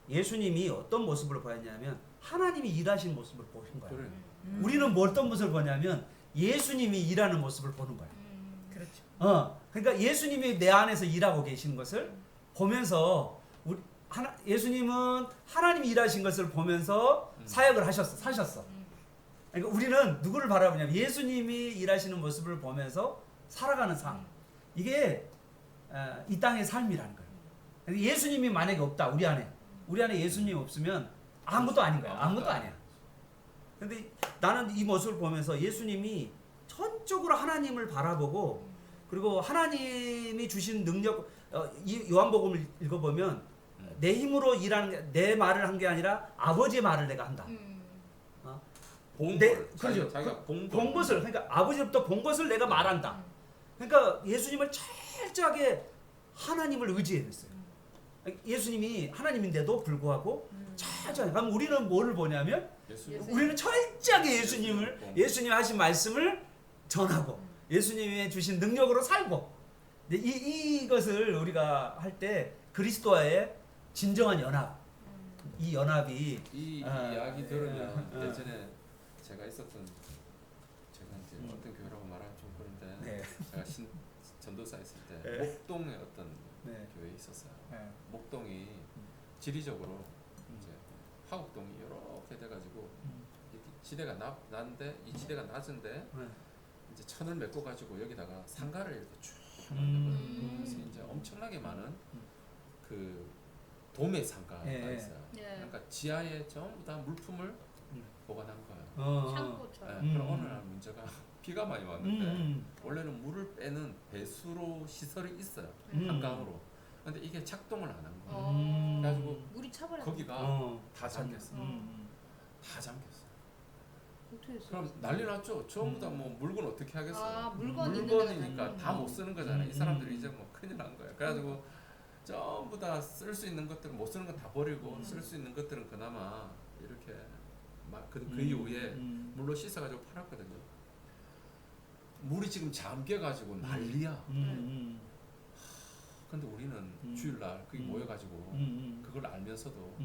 예수님이 어떤 모습을 보였냐면 하나님이 일하시는 모습을 보신 거예요. 그래. 우리는 어떤 모습을 보냐면 예수님이 일하는 모습을 보는 거예요. 그렇죠. 그러니까 예수님이 내 안에서 일하고 계시는 것을 보면서 예수님은 하나님이 일하신 것을 보면서 사역을 사셨어. 그러니까 우리는 누구를 바라보냐면 예수님이 일하시는 모습을 보면서 살아가는 삶. 이게 이 땅의 삶이라는 거예요. 그러니까 예수님이 만약에 없다 우리 안에 예수님 없으면 아무것도 아닌 거야. 아무것도 아니야. 근데 나는 이 모습을 보면서 예수님이 전적으로 하나님을 바라보고 그리고 하나님이 주신 능력 이 요한복음을 읽어보면 내 힘으로 일하는 내 말을 한 게 아니라 아버지의 말을 내가 한다. 본 네, 걸. 그렇죠. 자기가 본 것을 그러니까 아버지로부터 본 것을 내가 말한다. 그러니까 예수님을 철저하게 하나님을 의지했어요. 예수님이 하나님인데도 불구하고 철저하게. 그럼 우리는 뭐를 보냐면 우리는 철저하게 예수님이 하신 말씀을 전하고 예수님이 주신 능력으로 살고. 근데 이것을 우리가 할 때 그리스도와의 진정한 연합. 이 연합이 이 이야기 들으면 예전에 제가 있었던 제가 이제 어떤 교회라고 말하면 좀 그런데 제가 전도사 있을 때 목동에 어떤 교회에 있었어요. 목동이 지리적으로 이제 화곡동이 이렇게 돼가지고 이렇게 지대가 낮은데 이 지대가 낮은데 이제 천을 메꿔 가지고 여기다가 상가를 이렇게 쭉 만들거든요. 그래서 이제 엄청나게 많은 그 도매 상가가 있어요. 그러니까 지하에 전부 다 물품을 보관한 거예요. 창고처럼. 그럼 어느 날 문제가 비가 많이 왔는데 원래는 물을 빼는 배수로 시설이 있어요. 한강으로. 근데 이게 작동을 안 한 거예요. 그래가지고 물이 차버려. 거기가 다 잠겼어. 다 잠겼어. 그럼 난리 났죠. 전부 다 뭐 물건 어떻게 하겠어요. 물건이니까 다 못 쓰는 거잖아요. 이 사람들이 이제 뭐 큰일 난 거예요. 그래가지고 전부 다 쓸 수 있는 것들은 못 쓰는 건 다 버리고 쓸 수 있는 것들은 그나마 이렇게 그 이후에 물로 씻어가지고 팔았거든요. 물이 지금 잠겨가지고 난리야. 근데 우리는 주일날 거기 모여가지고 그걸 알면서도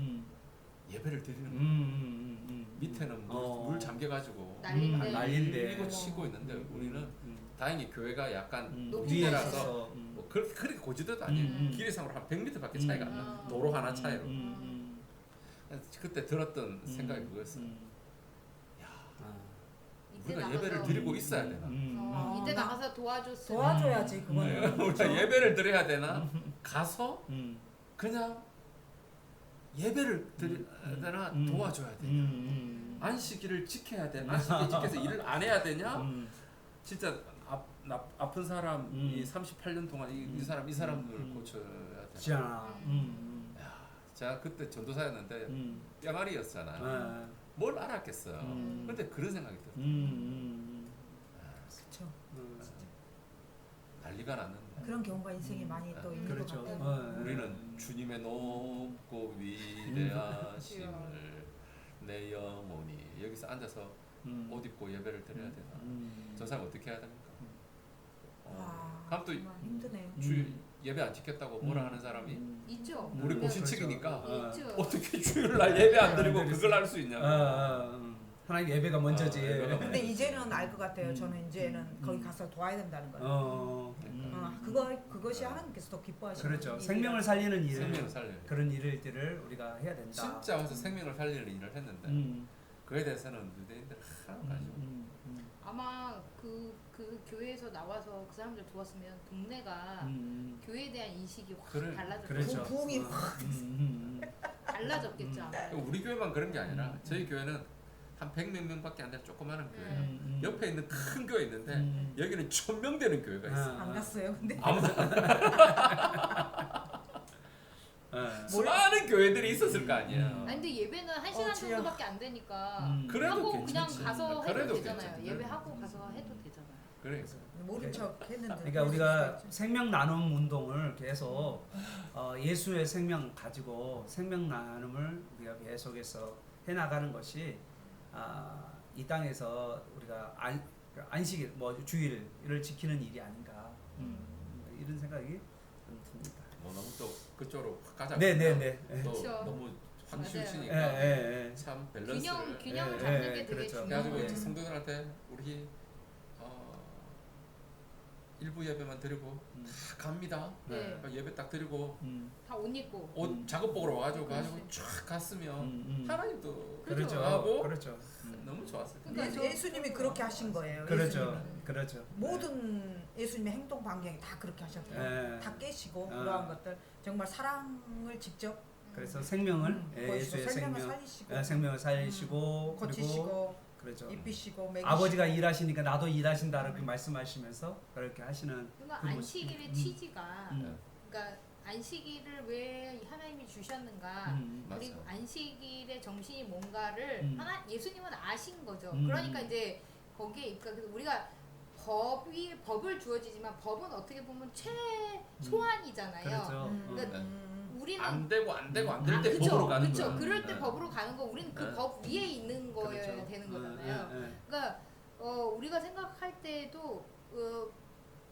예배를 드리는 거예요. 밑에는 물 잠겨가지고 난리고 치고 있는데 우리는 다행히 교회가 약간 고지대라서 뭐 그렇게 고지대도 아니에요. 길이상으로 한 100m밖에 차이가 안 나요. 도로 하나 차이로. 그때 들었던 생각이 그거였어요. 우리가 예배를 드리고 있어야 되나? 이때 나가서 도와줘야지 그거는. 우리가 예배를 드려야 되나? 가서 그냥 예배를 드려야 되나? 도와줘야 되냐? 안식일을 지켜야 되나? 안식일 지켜서 일을 안 해야 되냐? 진짜 아픈 사람 이 38년 동안 이 사람들을 고쳐야 되나? 제가 그때 전도사였는데 뿅아리였잖아요. 뭘 알았겠어요. 근데 그런 생각이 들어요. 그렇죠. 난리가 났는데 그런 경우가 인생에 많이 또 있는 것 그렇죠. 같아요. 우리는 주님의 높고 위대하심을 내 영혼이 여기서 앉아서 옷 입고 예배를 드려야 되나? 저 사람 어떻게 해야 됩니까? 그럼 또 정말 힘드네요. 주 예배 안 지켰다고 뭐라 하는 사람이 있죠. 우리 고신측이니까 있죠. 어떻게 주일날 예배 안 드리고 그걸 할 수 있냐? 하나님 예배가 먼저지. 근데 이제는 알 것 같아요. 저는 이제는 거기 가서 도와야 된다는 거예요. 그것이 하나님께서 더 기뻐하시는 그렇죠. 일이라. 생명을 살리는 일, 생명을 살리는 그런 일들을 우리가 해야 된다. 진짜 와서 생명을 살리는 일을 했는데 그에 대해서는 유대인들 하나도 관심 아마 그 교회에서 나와서 그 사람들 도왔으면 동네가 교회에 대한 인식이 확 달라졌겠죠. 그렇죠. 부흥이 확 달라졌겠죠. 아마. 우리 교회만 그런 게 아니라 저희 교회는 한 100몇 명밖에 안 되는 조그마한 교회예요. 옆에 있는 큰 교회 있는데 여기는 1000명 되는 교회가 있어요. 안 갔어요. 근데 아무도 수많은 교회들이 있었을 거 아니에요. 아니 근데 예배는 1시간 주여. 정도밖에 안 되니까 그래도 하고 괜찮지. 그냥 가서 해도 그래도 되잖아요. 괜찮지. 예배하고 가서 해도 되잖아요. 그러니까 모른 척 했는데. 그러니까 우리가 생명 나눔 운동을 계속 예수의 생명 가지고 생명 나눔을 우리가 계속해서 해 나가는 것이 이 땅에서 우리가 안식 뭐 주일을 지키는 일이 아닌가 이런 생각이 좀 듭니다. 뭐 너무 또 그쪽으로 확 가자. 네네네. 또 그렇죠. 너무 확 맞아요. 치우치니까 참 밸런스를 균형을 잡는 게 되게 그렇죠. 중요한 그래가지고 거예요. 성도들한테 우리 일부 예배만 드리고 다 갑니다. 네. 그러니까 예배 딱 드리고 다 옷 입고. 옷 작업복으로 와가지고 그렇지. 쫙 갔으면 하나님도 그렇죠. 하고 그렇죠. 너무 좋았어요. 그러니까 예수님이 그렇게 하신 거예요. 그렇죠. 예수님은. 그렇죠. 모든 예수님의 행동 반경이 다 그렇게 하셨대요. 네. 다 깨시고 그러한 것들 정말 사랑을 직접 그래서 생명을 보여주시고 예수의 생명을 생명, 살리시고 생명을 살리시고 그리고 고치시고 그렇죠. 입히시고 먹이시고 아버지가 일하시니까 나도 일하신다 이렇게 말씀하시면서 그렇게 하시는 그러니까 그 안식일의 취지가 음. 그러니까 안식일을 왜 하나님이 주셨는가? 그리고 맞아. 안식일의 정신이 뭔가를 예수님은 아신 거죠. 음. 그러니까 이제 거기에 그러니까 우리가 법을 주어지지만 법은 어떻게 보면 최소한이잖아요. 그렇죠. 그러니까 우리는 안 되고 안 되고 안 될 때 그쵸, 법으로 가는 그쵸. 거야. 그럴 때 네. 법으로 가는 거 우리는 그 네. 법 위에 있는 거여야 그렇죠. 되는 거잖아요. 그러니까 우리가 생각할 때도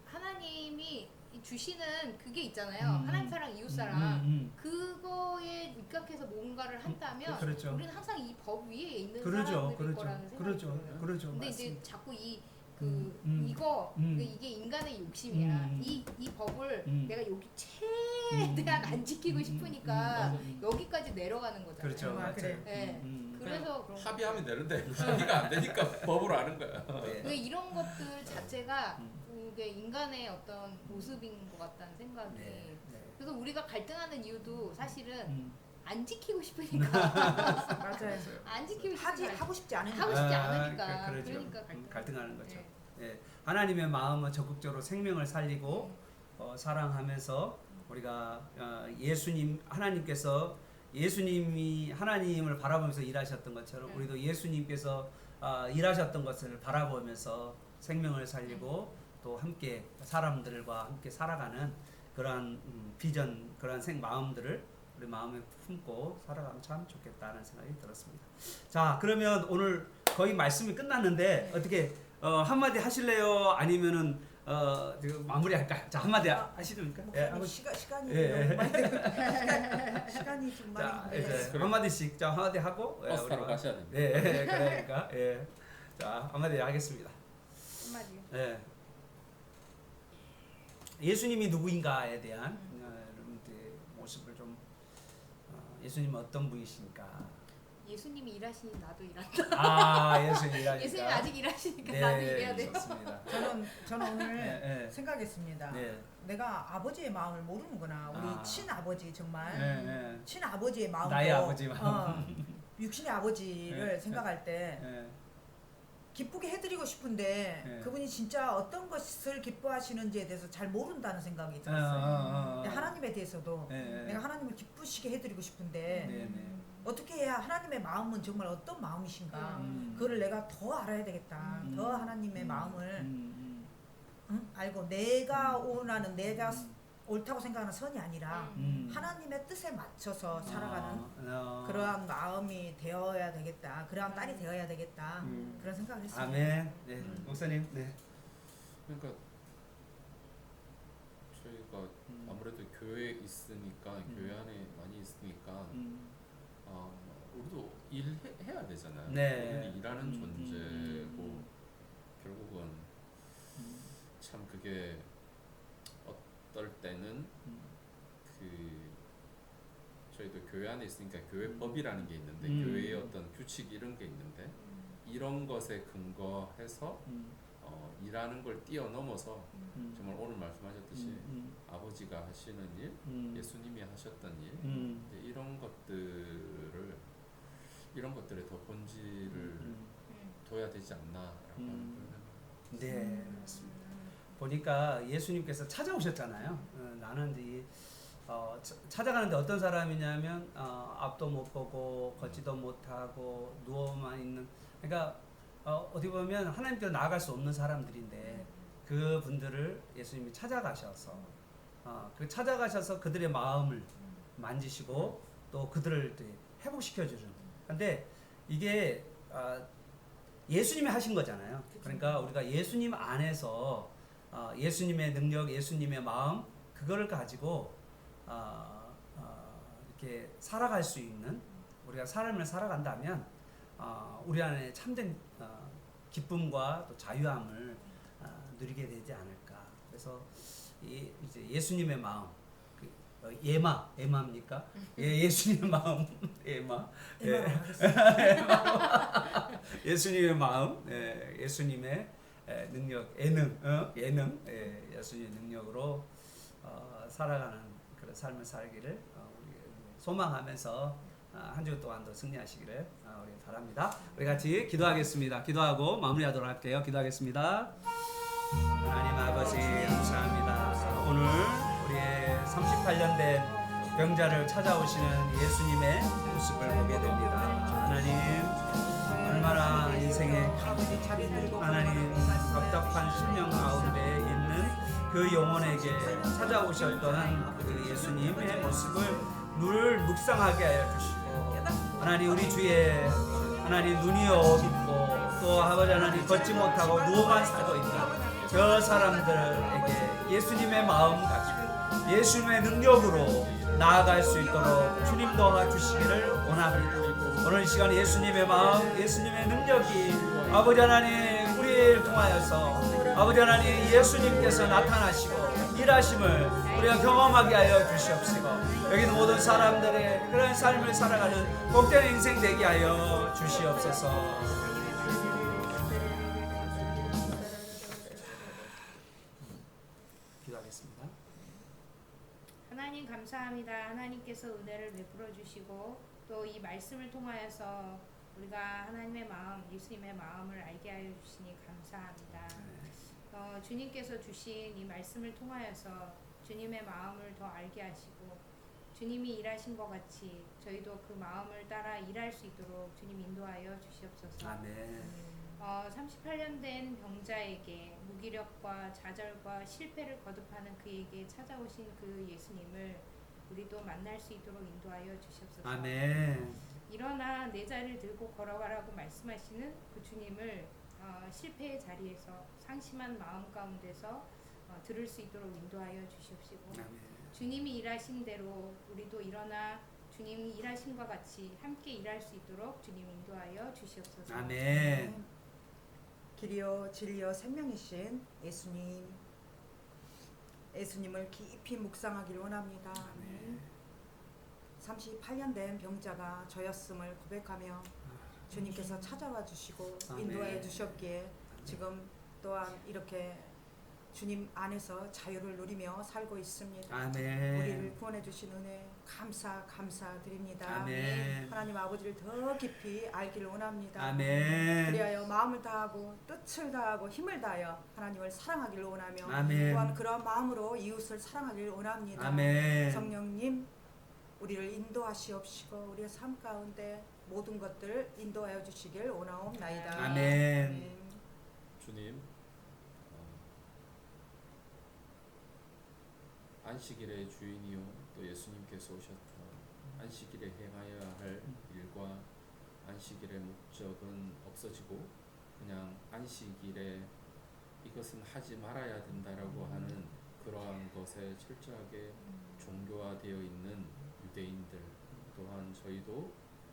하나님이 주시는 그게 있잖아요. 하나님 사랑, 이웃 사랑. 그거에 입각해서 뭔가를 한다면 그렇죠. 우리는 항상 이 법 위에 있는 그렇죠. 사람들일 그렇죠. 거라는 생각이 그렇죠. 들어요. 그렇죠. 근데 맞습니다. 이제 자꾸 음. 이게 인간의 욕심이야. 이 법을 내가 여기 최대한 안 지키고 싶으니까 여기까지 내려가는 거잖아요. 그렇죠. 아, 그래요. 네. 그래서 그런 합의하면 되는데 합의가 안 되니까 법으로 하는 거야. 그 이런 것들 자체가 이게 인간의 어떤 모습인 것 같다는 생각이. 네. 그래서 우리가 갈등하는 이유도 사실은 안 지키고 싶으니까. 맞아요. 안 지키고 싶으니까. 하고 싶지 않으니까. 하고 싶지 않으니까. 그렇죠. 그러니까 갈등하는 거죠. 네. 예. 하나님의 마음은 적극적으로 생명을 살리고 사랑하면서 우리가 예수님 하나님께서 예수님이 하나님을 바라보면서 일하셨던 것처럼 우리도 예수님께서 일하셨던 것을 바라보면서 생명을 살리고 또 함께 사람들과 함께 살아가는 그러한 비전, 그러한 마음들을 우리 마음에 품고 살아가면 참 좋겠다는 생각이 들었습니다. 자, 그러면 오늘 거의 말씀이 끝났는데 어떻게 한마디 하실래요? 아니면은 지금 마무리할까요? 자, 한마디 하시렵니까? 시간이 예, 너무 많이 시간이 좀 자, 많이 이제 그래. 한마디씩 자 한마디 하고 버스 타러 우리가- 가셔야 됩니다. 예, 그러니까 예. 자, 한마디 하겠습니다. 한마디요. 예. 예수님이 누구인가에 대한 여러분들의 모습을 좀 예수님은 어떤 분이십니까? 예수님이 일하시니 나도 일한다. 예수님이라니까. 예수님 아직 일하시니까 네, 나도 일해야 돼요. 좋습니다. 저는 오늘 네. 생각했습니다. 네. 내가 아버지의 마음을 모르는구나. 우리 친아버지 정말 네. 친아버지의 마음으로 나의 아버지 마음. 육신의 아버지를 네. 생각할 때 네. 기쁘게 해드리고 싶은데 네. 그분이 진짜 어떤 것을 기뻐하시는지에 대해서 잘 모른다는 생각이 들었어요. 근데 하나님에 대해서도 네. 내가 하나님을 기쁘시게 해드리고 싶은데 네. 어떻게 해야 하나님의 마음은 정말 어떤 마음이신가 그거를 내가 더 알아야 되겠다. 더 하나님의 마음을 알고 내가 원하는 내가 옳다고 생각하는 선이 아니라 하나님의 뜻에 맞춰서 살아가는 그러한 마음이 되어야 되겠다. 그러한 딸이 되어야 되겠다. 그런 생각을 했습니다. 아멘. 네. 목사님. 네. 그러니까 저희가 아무래도 교회에 있으니까 교회 안에 많이 있으니까 우리도 일해야 되잖아요. 네. 우리는 일하는 존재고 결국은 참 그게 어떨 때는 그 저희도 교회 안에 있으니까 교회법이라는 게 있는데 교회의 어떤 규칙 이런 게 있는데 이런 것에 근거해서 일하는 걸 뛰어넘어서 정말 오늘 말씀하셨듯이 아버지가 하시는 일, 예수님이 하셨던 일, 이제 이런 것들에 더 본질을 둬야 되지 않나라고 하는 그런 네, 맞습니다. 보니까 예수님께서 찾아오셨잖아요. 나는 이제 찾아가는데 어떤 사람이냐면 앞도 못 보고 걷지도 못하고 누워만 있는, 그러니까 어떻게 보면 하나님께로 나아갈 수 없는 사람들인데 그 분들을 예수님이 찾아가셔서 찾아가셔서 그들의 마음을 만지시고 또 그들을 회복시켜 주는. 근데 이게 예수님이 하신 거잖아요. 그러니까 우리가 예수님 안에서 예수님의 능력, 예수님의 마음, 그거를 가지고 이렇게 살아갈 수 있는, 우리가 삶을 살아간다면 우리 안에 참된 기쁨과 또 자유함을 누리게 되지 않을까. 그래서 이제 예수님의 마음, 예마입니까? 예수님의 마음, 예수님의 마음, 예수님의 능력, 예능, 예수님의 능력으로 살아가는 그런 삶을 살기를 우리 소망하면서 한 주 동안도 승리하시기를 우리 바랍니다. 우리 같이 기도하겠습니다. 기도하고 마무리하도록 할게요. 기도하겠습니다. 하나님 아버지 감사합니다. 오늘 우리의 38년 된 병자를 찾아오시는 예수님의 모습을 보게 됩니다. 하나님, 얼마나 인생에 하나님 답답한 심령 가운데 있는 그 영혼에게 찾아오셨던 그 예수님의 모습을 늘 묵상하게 하여 주시고, 하나님 우리 주에 하나님 눈이 어둡고 또 아버지 하나님 걷지 못하고 누워만 살고 있는 저 사람들에게 예수님의 마음 가지고 예수님의 능력으로 나아갈 수 있도록 주님 도와주시기를 원합니다. 오늘 이 시간 예수님의 마음, 예수님의 능력이 아버지 하나님 우리를 통하여서 아버지 하나님 예수님께서 나타나시고 일하심을 우리가 경험하게 하여 주시옵시고, 여기 있는 모든 사람들의 그런 삶을 살아가는 복된 인생 되게 하여 주시옵소서. 기도하겠습니다. 하나님 감사합니다. 하나님께서 은혜를 베풀어 주시고 또 이 말씀을 통하여서 우리가 하나님의 마음, 예수님의 마음을 알게 하여 주시니 감사합니다. 주님께서 주신 이 말씀을 통하여서 주님의 마음을 더 알게 하시고 주님이 일하신 것 같이 저희도 그 마음을 따라 일할 수 있도록 주님 인도하여 주시옵소서. 아멘. 38년 된 병자에게 무기력과 좌절과 실패를 거듭하는 그에게 찾아오신 그 예수님을 우리도 만날 수 있도록 인도하여 주시옵소서. 아멘. 일어나 내 자리를 들고 걸어가라고 말씀하시는 그 주님을 실패의 자리에서 상심한 마음 가운데서 들을 수 있도록 인도하여 주시옵시고, 아멘. 주님이 일하신 대로 우리도 일어나 주님이 일하신 것 같이 함께 일할 수 있도록 주님 인도하여 주시옵소서. 아멘. 길이요 진리요 생명이신 예수님을 깊이 묵상하기를 원합니다. 아멘. 38년 된 병자가 저였음을 고백하며 주님께서 찾아와 주시고 아멘. 인도하여 주셨기에 지금 또한 이렇게 주님 안에서 자유를 누리며 살고 있습니다. 아멘. 우리를 구원해 주신 은혜 감사드립니다. 아멘. 하나님 아버지를 더 깊이 알기를 원합니다. 아멘. 그리하여 마음을 다하고 뜻을 다하고 힘을 다하여 하나님을 사랑하기를 원하며 아멘. 또한 그런 마음으로 이웃을 사랑하기를 원합니다. 아멘. 성령님 우리를 인도하시옵시고 우리의 삶 가운데 모든 것들을 인도하여 주시길 원하옵나이다. 아멘. 주님, 안식일의 주인이요 또 예수님께서 오셨던 안식일에 행하여야 할 일과 안식일의 목적은 없어지고 그냥 안식일에 이것은 하지 말아야 된다라고 하는 그러한 것에 철저하게 종교화되어 있는 유대인들, 또한 저희도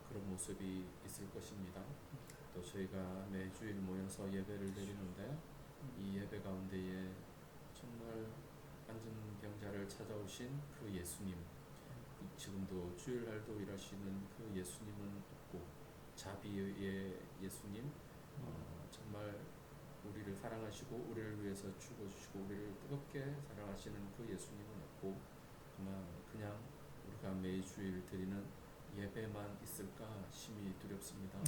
그런 모습이 있을 것입니다. 또 저희가 매주일 모여서 예배를 드리는데 이 예배 가운데에 정말 안전병자를 찾아오신 그 예수님, 지금도 주일날도 일하시는 그 예수님은 없고 자비의 예수님, 정말 우리를 사랑하시고 우리를 위해서 죽어주시고 우리를 뜨겁게 사랑하시는 그 예수님은 없고 그냥 우리가 매주일 드리는 예배만 있을까 심히 두렵습니다.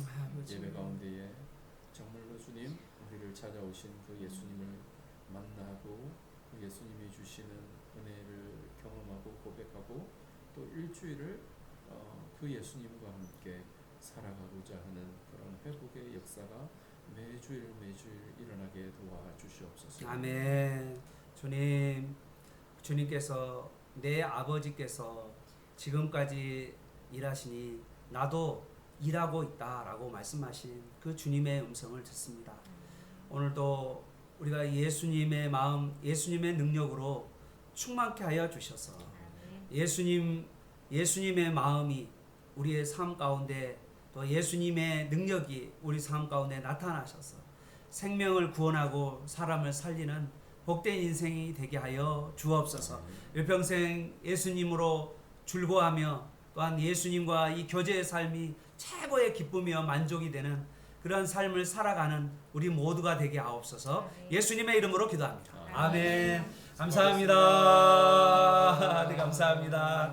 예배 가운데에 정말로 주님 우리를 찾아오신 그 예수님을 만나고 그 예수님이 주시는 은혜를 경험하고 고백하고 또 일주일을 그 예수님과 함께 살아가고자 하는 그런 회복의 역사가 매주일 일어나게 도와주시옵소서. 아멘. 주님께서 내 아버지께서 지금까지 일하시니 나도 일하고 있다라고 말씀하신 그 주님의 음성을 듣습니다. 오늘도 우리가 예수님의 마음, 예수님의 능력으로 충만케 하여 주셔서 예수님의 마음이 우리의 삶 가운데 또 예수님의 능력이 우리 삶 가운데 나타나셔서 생명을 구원하고 사람을 살리는 복된 인생이 되게 하여 주옵소서. 일평생 예수님으로 즐거워하며 또한 예수님과 이 교제의 삶이 최고의 기쁨이며 만족이 되는 그런 삶을 살아가는 우리 모두가 되게 하옵소서. 예수님의 이름으로 기도합니다. 아멘. 감사합니다. 네, 감사합니다.